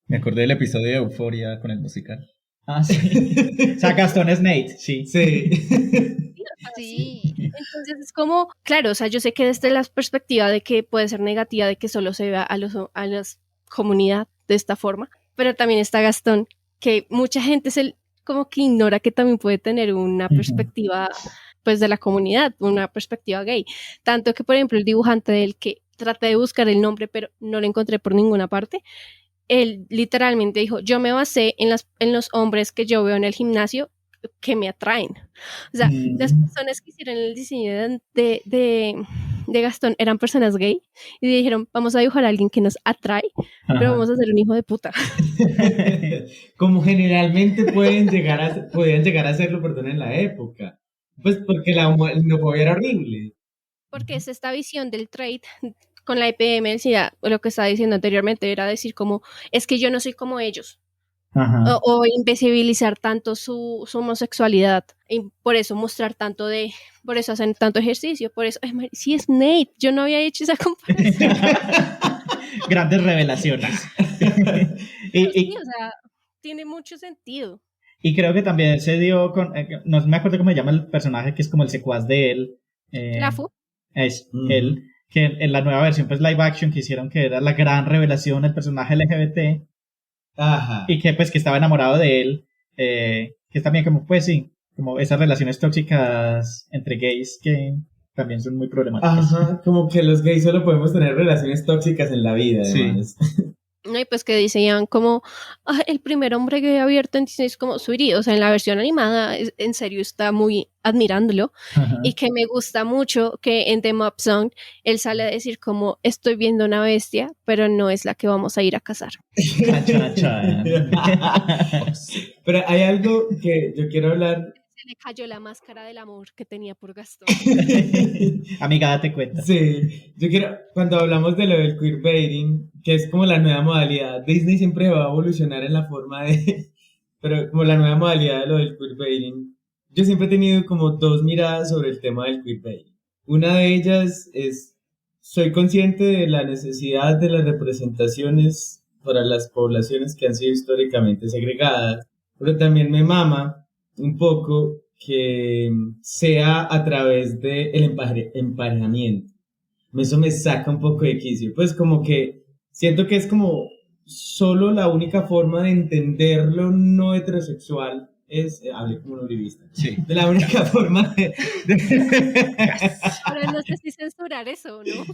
Me acordé del episodio de Euphoria con el musical. Ah, sí. O sea, Gastón es Nate, sí. Sí. Sí. Entonces es como, claro, o sea, yo sé que desde la perspectiva de que puede ser negativa, de que solo se vea a la comunidad de esta forma, pero también está Gastón, que mucha gente como que ignora que también puede tener una perspectiva, pues, de la comunidad, una perspectiva gay. Tanto que, por ejemplo, el dibujante del que traté de buscar el nombre, pero no lo encontré por ninguna parte, él literalmente dijo, yo me basé en los hombres que yo veo en el gimnasio que me atraen. O sea, las personas que hicieron el diseño de Gastón eran personas gay y dijeron, vamos a dibujar a alguien que nos atrae, pero vamos a hacer un hijo de puta. Como generalmente podían llegar a hacerlo, perdón, en la época. Pues porque la homofobia era horrible. Porque es esta visión del trait con la epidemia del SIDA, lo que estaba diciendo anteriormente era decir como, es que yo no soy como ellos. O invisibilizar tanto su homosexualidad y por eso mostrar tanto por eso hacen tanto ejercicio, por eso, sí es Nate, yo no había hecho esa comparación. Grandes revelaciones. Sí, o sea, tiene mucho sentido. Y creo que también se dio con, no me acuerdo cómo se llama el personaje que es como el secuaz de él. Lafu. Es él, que en la nueva versión pues live action que hicieron que era la gran revelación el personaje LGBT. Ajá. Y que pues que estaba enamorado de él, que es también como pues sí, como esas relaciones tóxicas entre gays que también son muy problemáticas. Ajá, como que los gays solo podemos tener relaciones tóxicas en la vida, además. Sí. No, y pues que decían como el primer hombre gay abierto en Disney es como Sweetie, o sea, en la versión animada en serio está muy admirándolo. Y que me gusta mucho que en The Mob Song él sale a decir como estoy viendo una bestia, pero no es la que vamos a ir a cazar. Pero hay algo que yo quiero hablar. Se le cayó la máscara del amor que tenía por Gastón. Amiga, date cuenta. Sí, yo quiero, cuando hablamos de lo del queerbaiting, que es como la nueva modalidad, Disney siempre va a evolucionar en la forma pero como la nueva modalidad de lo del queerbaiting, yo siempre he tenido como 2 miradas sobre el tema del queerbaiting. Una de ellas es, soy consciente de la necesidad de las representaciones para las poblaciones que han sido históricamente segregadas, pero también me mama un poco que sea a través del emparejamiento. Eso me saca un poco de quicio. Pues como que siento que es como solo la única forma de entenderlo no heterosexual es, hablé como un uribista, sí. De la única forma de... Ahora no sé si censurar eso, ¿no?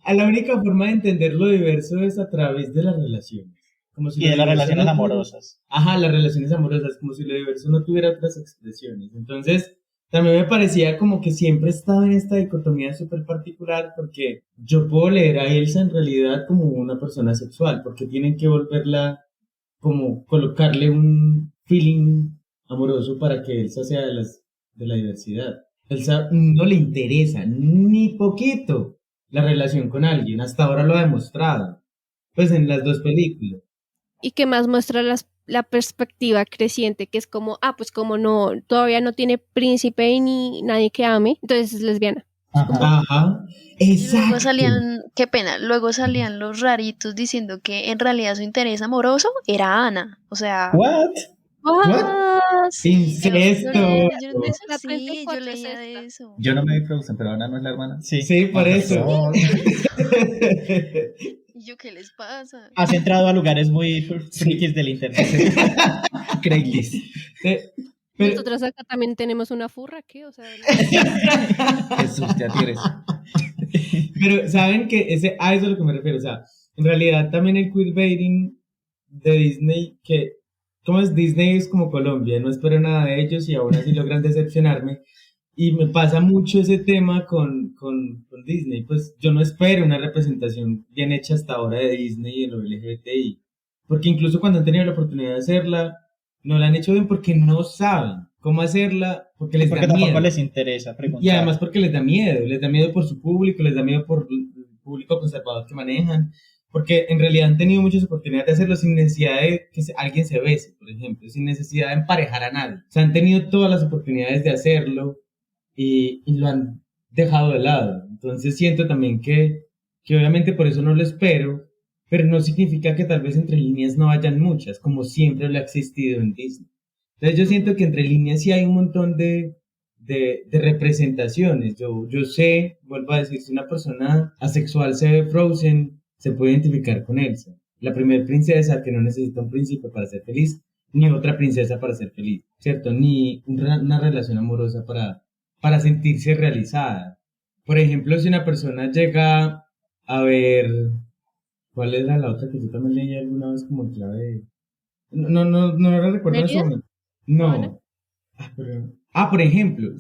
A la única forma de entender lo diverso es a través de las relaciones. como si Y de lo las diverso relaciones no tuviera- amorosas. Ajá, las relaciones amorosas, como si lo diverso no tuviera otras expresiones. Entonces, también me parecía como que siempre estaba en esta dicotomía súper particular, porque yo puedo leer a Elsa en realidad como una persona sexual, porque tienen que volverla, como colocarle un feeling amoroso para que Elsa sea de la diversidad. Elsa no le interesa ni poquito la relación con alguien, hasta ahora lo ha demostrado, pues en las dos películas. Y que más muestra la perspectiva creciente, que es como, pues como no, todavía no tiene príncipe ni nadie que ame, entonces es lesbiana. Ajá. Ajá, Y luego exacto. salían, qué pena, luego salían los raritos diciendo que en realidad su interés amoroso era Ana. O sea, What? sí, Incesto. yo leía La sí, 34 yo es leía de esta. eso. Yo no me vi Frozen, pero Ana no es la hermana. Sí. Sí, por eso. ¿Y yo qué les pasa? Has entrado a lugares muy frikis del internet. Craigslist. Pero- Nosotros acá también tenemos una furra, ¿qué? O sea, Jesús, ya tienes. Pero saben que eso es a lo que me refiero. O sea, en realidad también el queerbaiting de Disney, que como es Disney es como Colombia, no espero nada de ellos y aún así logran decepcionarme. Y me pasa mucho ese tema con Disney. Pues yo no espero una representación bien hecha hasta ahora de Disney y de lo LGBTI. Porque incluso cuando han tenido la oportunidad de hacerla, no la han hecho bien porque no saben cómo hacerla, porque les Porque da tampoco miedo. les interesa preguntar. Y además porque les da miedo por su público, les da miedo por el público conservador que manejan, porque en realidad han tenido muchas oportunidades de hacerlo sin necesidad de que alguien se bese, por ejemplo, sin necesidad de emparejar a nadie. O sea, han tenido todas las oportunidades de hacerlo y lo han dejado de lado. Entonces siento también que obviamente por eso no lo espero, pero no significa que tal vez entre líneas no hayan muchas, como siempre lo ha existido en Disney. Entonces yo siento que entre líneas sí hay un montón de representaciones. Yo sé, vuelvo a decir, si una persona asexual se ve Frozen, se puede identificar con Elsa. La primera princesa que no necesita un príncipe para ser feliz, ni otra princesa para ser feliz, ¿cierto? Ni una relación amorosa para sentirse realizada. Por ejemplo, si una persona llega a ver... ¿Cuál era la otra que yo también leí alguna vez como clave? No la recuerdo en ese ¿Mérida? momento. ¿Moana? No. Por ejemplo,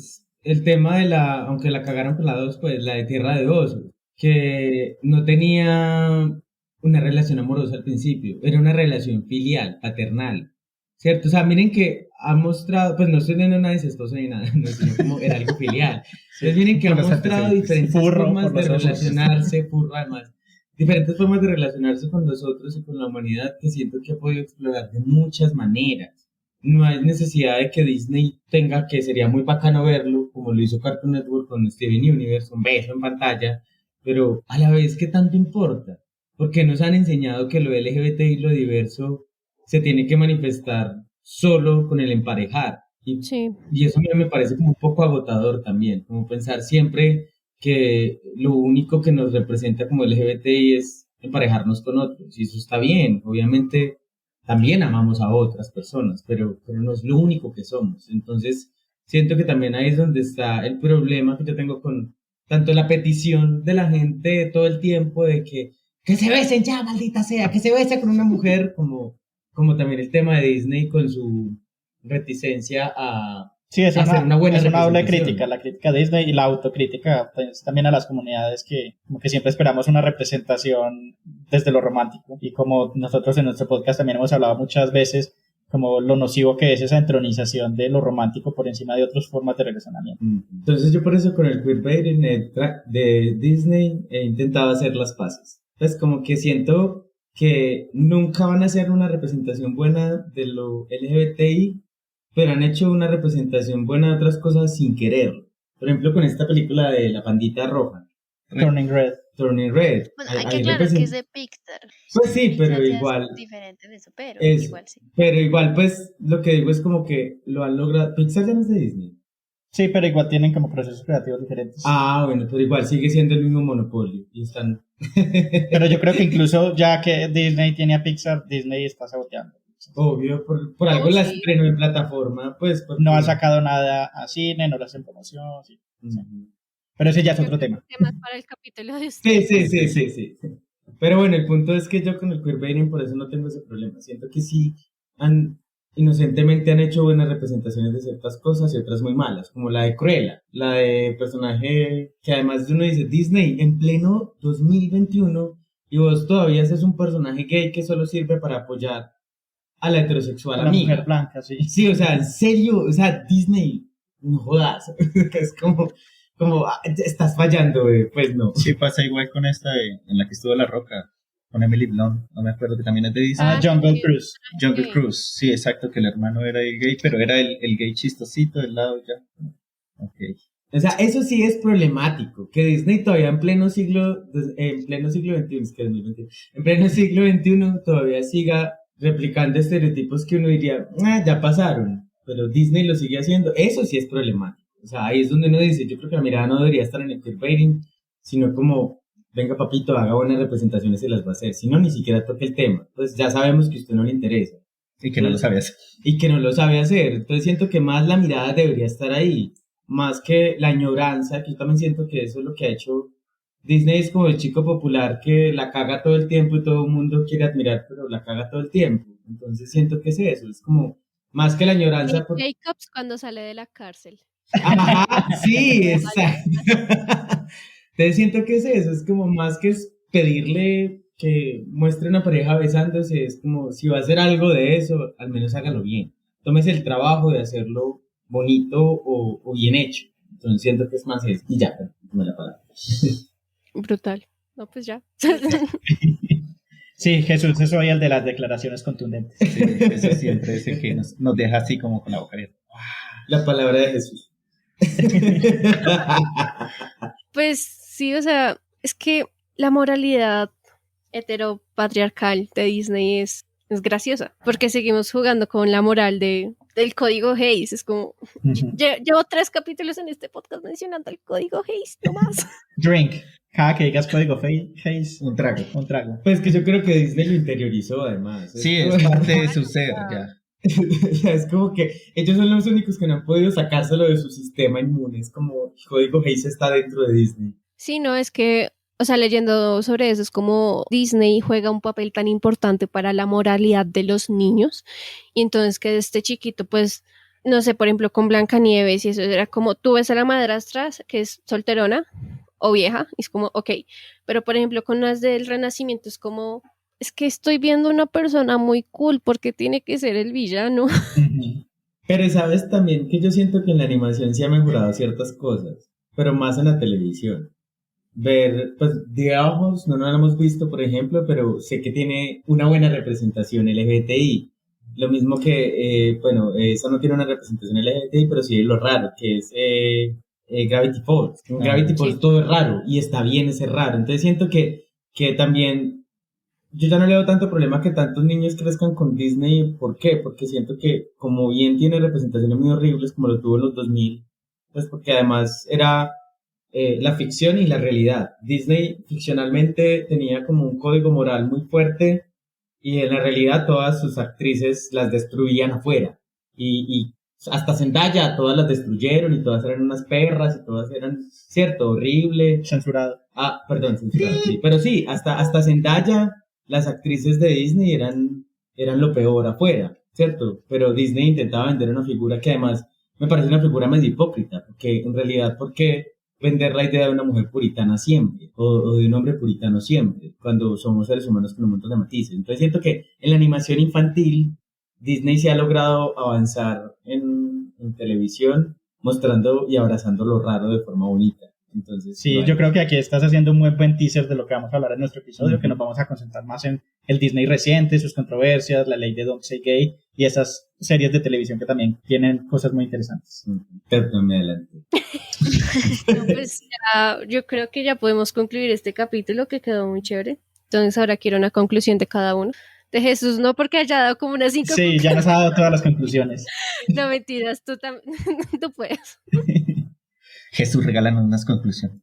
el tema de aunque la cagaron con la 2, pues la de Tierra de Osos, que no tenía una relación amorosa al principio, era una relación filial, paternal, ¿cierto? O sea, miren que ha mostrado, pues no estoy viendo nada incestuoso ni nada, no, sino como era algo filial. Entonces miren que ha Por los mostrado antecedentes. diferentes Furro formas por de los ojos. relacionarse, furro además, diferentes formas de relacionarse con nosotros y con la humanidad que siento que ha podido explorar de muchas maneras. No hay necesidad de que Disney tenga, que sería muy bacano verlo, como lo hizo Cartoon Network con Steven Universe, un beso en pantalla, pero a la vez, ¿qué tanto importa? Porque nos han enseñado que lo LGBT y lo diverso se tiene que manifestar solo con el emparejar. sí. Y eso a mí me parece como un poco agotador también, como pensar siempre que lo único que nos representa como LGBTI es emparejarnos con otros. Y eso está bien, obviamente también amamos a otras personas, pero no es lo único que somos. Entonces, siento que también ahí es donde está el problema que yo tengo con tanto la petición de la gente todo el tiempo de que se besen ya, maldita sea, que se bese con una mujer, como también el tema de Disney con su reticencia a Sí, es hacer una buena es una doble representación. crítica, la crítica a Disney y la autocrítica pues, también a las comunidades que como que siempre esperamos una representación desde lo romántico. Y como nosotros en nuestro podcast también hemos hablado muchas veces, como lo nocivo que es esa entronización de lo romántico por encima de otras formas de relacionamiento. Entonces yo por eso con el queerbaiting de Disney he intentado hacer las paces. Pues como que siento que nunca van a hacer una representación buena de lo LGBTI, pero han hecho una representación buena de otras cosas sin quererlo. Por ejemplo, con esta película de La Pandita Roja, Turning Red. Turning Red. Bueno, hay que ahí aclarar que represent- es de Pixar. Pues sí, pero Pixar ya igual. es diferente de eso, pero Es, igual sí. pero igual, pues, lo que digo es como que lo han logrado. Pixar ya no es de Disney. Sí, pero igual tienen como procesos creativos diferentes. Bueno, pero igual sigue siendo el mismo monopolio. Y están... Pero yo creo que incluso ya que Disney tiene a Pixar, Disney está saboteando. Obvio, por algo la estrenó en plataforma, pues. Porque... No ha sacado nada a cine, no lo hacen promoción. Sí. Ujú. Pero ese ya es otro tema. Temas para el capítulo de Sí, ustedes. sí. Pero bueno, el punto es que yo con el queerbaiting por eso no tengo ese problema. Siento que sí inocentemente han hecho buenas representaciones de ciertas cosas y otras muy malas, como la de Cruella, la de personaje que además uno dice Disney en pleno 2021 y vos todavía haces un personaje gay que solo sirve para apoyar a la heterosexual A la amiga. mujer blanca, sí. Sí, o sea, en serio, o sea, Disney, no jodas, es como estás fallando, pues no. Sí, pasa igual con esta en la que estuvo La Roca, con Emily Blunt, no me acuerdo, que también es de Disney. Jungle Cruise. Jungle Cruise, sí, exacto, que el hermano era el gay, pero era el gay chistosito del lado ya. Ok. O sea, eso sí es problemático, que Disney todavía en pleno siglo XXI, es que 2021, en pleno siglo XXI todavía siga replicando estereotipos que uno diría, ya pasaron, pero Disney lo sigue haciendo, eso sí es problemático. O sea, ahí es donde uno dice, yo creo que la mirada no debería estar en el queerbaiting, sino como, venga papito, haga buenas representaciones y las va a hacer, si no, ni siquiera toque el tema, pues ya sabemos que a usted no le interesa. Y que no lo sabe hacer. Y que no lo sabe hacer, entonces siento que más la mirada debería estar ahí, más que la añoranza, que yo también siento que eso es lo que ha hecho Disney, es como el chico popular que la caga todo el tiempo y todo el mundo quiere admirar, pero la caga todo el tiempo, entonces siento que es eso, es como, más que la añoranza... Jacobs cuando sale de la cárcel. Ajá, sí, exacto. Entonces siento que es eso, es como más que es pedirle que muestre una pareja besándose, es como si va a hacer algo de eso, al menos hágalo bien. Tómese el trabajo de hacerlo bonito o bien hecho. Entonces siento que es más eso. Y ya, me la palabra. Brutal. No, pues ya. Sí, Jesús es hoy el de las declaraciones contundentes. Sí, eso siempre es el que nos deja así como con la boca abierta. La palabra de Jesús. Pues sí, o sea, es que la moralidad heteropatriarcal de Disney es graciosa, porque seguimos jugando con la moral del código Hays. Es como, llevo 3 capítulos en este podcast mencionando el código Hays, no más. Drink. Cada que digas código Hays, un trago. Pues que yo creo que Disney lo interiorizó además. Sí, es parte de su ser, ya. Es como que ellos son los únicos que no han podido sacárselo de su sistema inmune. Es como el código Hays está dentro de Disney. Sí, no, es que, o sea, leyendo sobre eso, es como Disney juega un papel tan importante para la moralidad de los niños. Y entonces que este chiquito, pues, no sé, por ejemplo, con Blancanieves y eso, era como, tú ves a la madrastra que es solterona o vieja, y es como, ok. Pero, por ejemplo, con las del Renacimiento es como... Es que estoy viendo una persona muy cool, porque tiene que ser el villano. Pero sabes también que yo siento que en la animación sí ha mejorado ciertas cosas, pero más en la televisión. Ver, pues, digamos, no lo hemos visto, por ejemplo, pero sé que tiene una buena representación LGBTI. Lo mismo que, bueno, eso no tiene una representación LGBTI, pero sí es lo raro, que es Gravity Falls. En Gravity Falls todo es raro, y está bien ese raro. Entonces siento que también... Yo ya no le veo tanto problema que tantos niños crezcan con Disney. ¿Por qué? Porque siento que como bien tiene representaciones muy horribles como lo tuvo en los 2000, pues porque además era la ficción y la realidad. Disney ficcionalmente tenía como un código moral muy fuerte y en la realidad todas sus actrices las destruían afuera. Y hasta Zendaya todas las destruyeron y todas eran unas perras y todas eran, cierto, horrible. Censurado. Ah, perdón, censurado, sí. Pero sí, hasta Zendaya... Las actrices de Disney eran lo peor afuera, ¿cierto? Pero Disney intentaba vender una figura que además me parece una figura medio hipócrita, porque en realidad, ¿por qué vender la idea de una mujer puritana siempre? O de un hombre puritano siempre, cuando somos seres humanos con un montón de matices. Entonces siento que en la animación infantil, Disney se ha logrado avanzar en televisión, mostrando y abrazando lo raro de forma bonita. Entonces, sí, bueno. Yo creo que aquí estás haciendo un muy buen teaser de lo que vamos a hablar en nuestro episodio, que nos vamos a concentrar más en el Disney reciente, sus controversias, la ley de Don't Say Gay y esas series de televisión que también tienen cosas muy interesantes. Perdón, me adelante. No, pues ya, yo creo que ya podemos concluir este capítulo que quedó muy chévere. Entonces ahora quiero una conclusión de cada uno. De Jesús, no porque haya dado como unas 5 Sí, ya nos ha dado todas las conclusiones. No, mentiras, tú también, tú puedes. Jesús, regálanos unas conclusiones.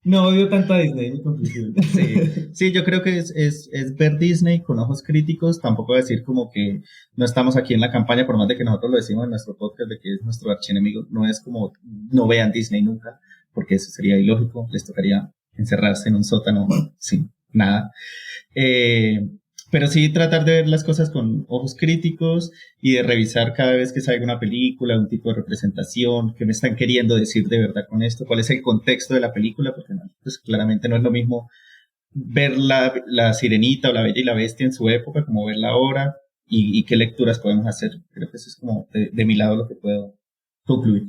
No odio tanto a Disney, mi conclusión. Sí, yo creo que es ver Disney con ojos críticos. Tampoco decir como que no estamos aquí en la campaña, por más de que nosotros lo decimos en nuestro podcast de que es nuestro archienemigo. No es como no vean Disney nunca, porque eso sería ilógico. Les tocaría encerrarse en un sótano sin nada. Pero sí tratar de ver las cosas con ojos críticos y de revisar cada vez que salga una película, un tipo de representación, qué me están queriendo decir de verdad con esto, cuál es el contexto de la película, porque no, pues claramente no es lo mismo ver la Sirenita o la Bella y la Bestia en su época como verla ahora y qué lecturas podemos hacer. Creo que eso es como de mi lado lo que puedo concluir.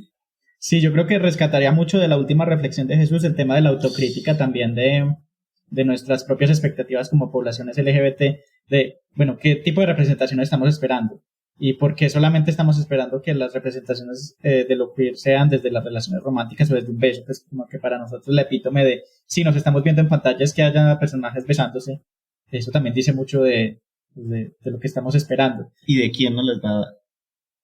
Sí, yo creo que rescataría mucho de la última reflexión de Jesús el tema de la autocrítica también de nuestras propias expectativas como poblaciones LGBT, de, bueno, qué tipo de representaciones estamos esperando y por qué solamente estamos esperando que las representaciones de lo queer sean desde las relaciones románticas o desde un beso, pues como que para nosotros la epítome de si nos estamos viendo en pantalla es que haya personajes besándose. Eso también dice mucho de lo que estamos esperando. ¿Y de quién nos les va a dar?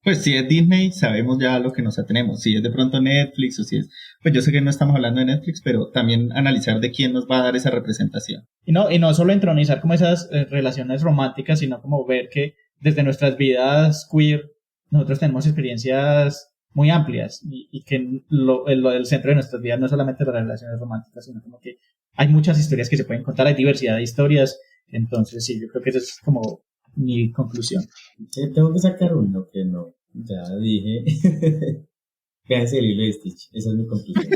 Pues si es Disney, sabemos ya lo que nos atenemos. Si es de pronto Netflix o si es... Pues yo sé que no estamos hablando de Netflix, pero también analizar de quién nos va a dar esa representación. Y no solo entronizar como esas relaciones románticas, sino como ver que desde nuestras vidas queer nosotros tenemos experiencias muy amplias y que el centro de nuestras vidas no es solamente las relaciones románticas, sino como que hay muchas historias que se pueden contar, hay diversidad de historias. Entonces sí, yo creo que esa es como mi conclusión. Tengo que sacar uno que no, ya dije. Véanse el hilo de Stitch, esa es mi conclusión.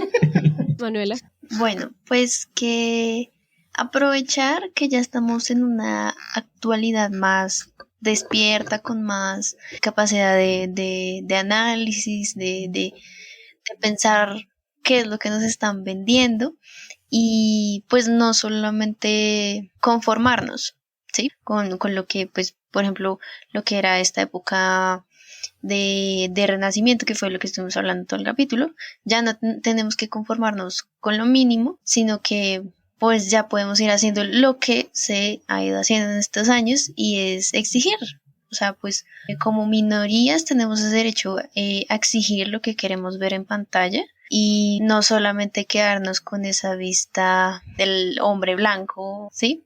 Manuela. Bueno, pues que aprovechar que ya estamos en una actualidad más despierta, con más capacidad de análisis, de pensar qué es lo que nos están vendiendo y pues no solamente conformarnos, ¿sí? Con lo que, pues, por ejemplo, lo que era esta época de Renacimiento, que fue lo que estuvimos hablando todo el capítulo. Ya no tenemos que conformarnos con lo mínimo, sino que pues ya podemos ir haciendo lo que se ha ido haciendo en estos años y es exigir. O sea, pues como minorías tenemos ese derecho a exigir lo que queremos ver en pantalla y no solamente quedarnos con esa vista del hombre blanco, ¿sí?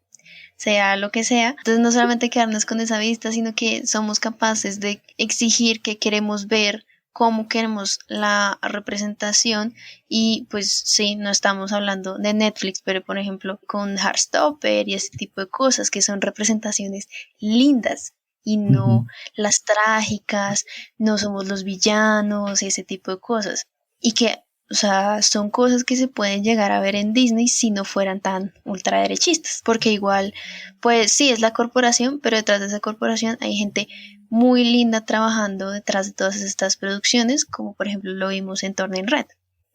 Sea lo que sea. Entonces no solamente quedarnos con esa vista, sino que somos capaces de exigir que queremos ver, cómo queremos la representación y pues sí, no estamos hablando de Netflix, pero por ejemplo con Heartstopper y ese tipo de cosas que son representaciones lindas y no las trágicas, no somos los villanos, ese tipo de cosas. Y que, o sea, son cosas que se pueden llegar a ver en Disney si no fueran tan ultraderechistas, porque igual, pues sí, es la corporación, pero detrás de esa corporación hay gente muy linda trabajando detrás de todas estas producciones, como por ejemplo lo vimos en Turning Red.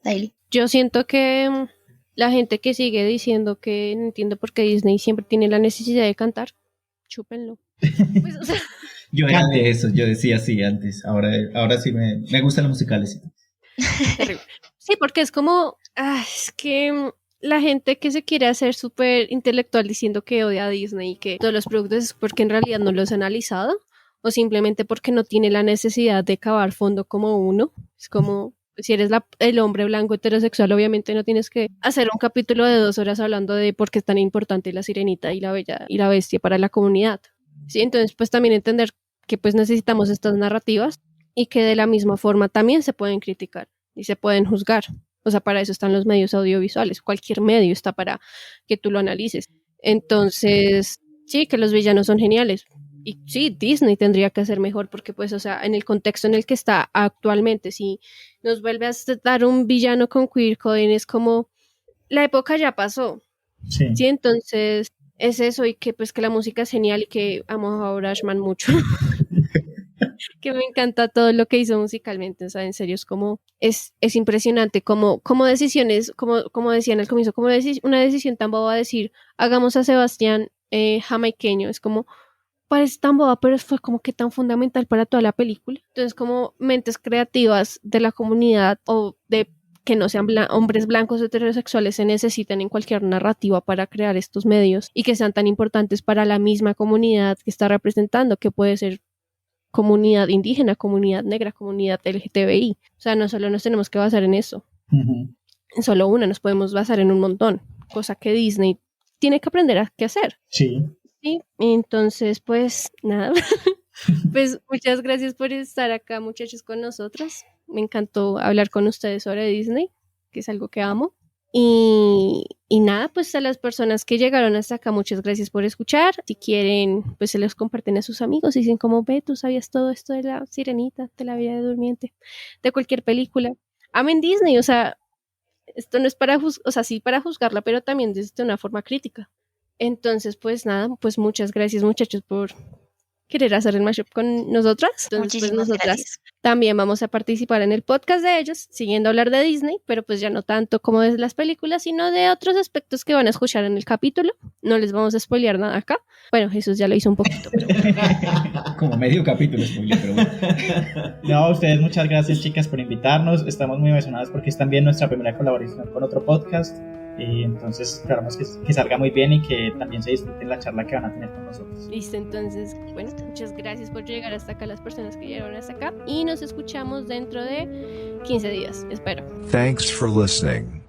Daily. Yo siento que la gente que sigue diciendo que no entiendo por qué Disney siempre tiene la necesidad de cantar, chúpenlo. Pues, o sea, Yo era de eso, yo decía así antes, ahora sí me gustan los musicales. terrible. Sí, porque es como, es que la gente que se quiere hacer súper intelectual diciendo que odia a Disney y que todos los productos es porque en realidad no los ha analizado o simplemente porque no tiene la necesidad de cavar fondo como uno. Es como, si eres el hombre blanco heterosexual, obviamente no tienes que hacer un capítulo de 2 horas hablando de por qué es tan importante la Sirenita y la Bella y la Bestia para la comunidad. Sí, entonces pues también entender que pues necesitamos estas narrativas y que de la misma forma también se pueden criticar y se pueden juzgar. O sea, para eso están los medios audiovisuales. Cualquier medio está para que tú lo analices. Entonces, sí, que los villanos son geniales. Y sí, Disney tendría que hacer mejor porque, pues, o sea, en el contexto en el que está actualmente, si nos vuelve a dar un villano con queer coding, es como, la época ya pasó. Sí, entonces es eso y que, pues, que la música es genial y que amo a Howard Ashman mucho. Que me encanta todo lo que hizo musicalmente, o sea, en serio es como, es impresionante como decisiones, como decían al comienzo, como una decisión tan boba decir, hagamos a Sebastián jamaiqueño, es como, parece tan boba, pero fue como que tan fundamental para toda la película. Entonces como mentes creativas de la comunidad o de que no sean hombres blancos heterosexuales se necesitan en cualquier narrativa para crear estos medios y que sean tan importantes para la misma comunidad que está representando, que puede ser comunidad indígena, comunidad negra, comunidad LGTBI. O sea, no solo nos tenemos que basar en eso. En solo una, nos podemos basar en un montón. Cosa que Disney tiene que aprender a qué hacer. Sí. Sí, entonces, pues, nada. Pues, muchas gracias por estar acá, muchachos, con nosotros. Me encantó hablar con ustedes sobre Disney, que es algo que amo. Y Y nada, pues a las personas que llegaron hasta acá, muchas gracias por escuchar. Si quieren, pues se los comparten a sus amigos y dicen como, ve, tú sabías todo esto de la Sirenita, de la Bella Durmiente, de cualquier película. Amen Disney, o sea, esto no es para o sea, sí para juzgarla, pero también desde una forma crítica. Entonces, pues nada, pues muchas gracias muchachos por querer hacer el mashup con nosotras. Entonces, Muchísimas pues nosotras gracias. también vamos a participar en el podcast de ellos, siguiendo hablar de Disney, pero pues ya no tanto como de las películas, sino de otros aspectos que van a escuchar en el capítulo. No les vamos a spoilear nada acá. Bueno, Jesús ya lo hizo un poquito, pero... Como medio capítulo spoiler, pero bueno. No, a ustedes muchas gracias, chicas, por invitarnos. Estamos muy emocionados porque es también nuestra primera colaboración con otro podcast. Y entonces esperamos que salga muy bien y que también se disfruten la charla que van a tener con nosotros. Listo, entonces, bueno, muchas gracias por llegar hasta acá, las personas que llegaron hasta acá. Y nos escuchamos dentro de 15 días, espero. Thanks for listening.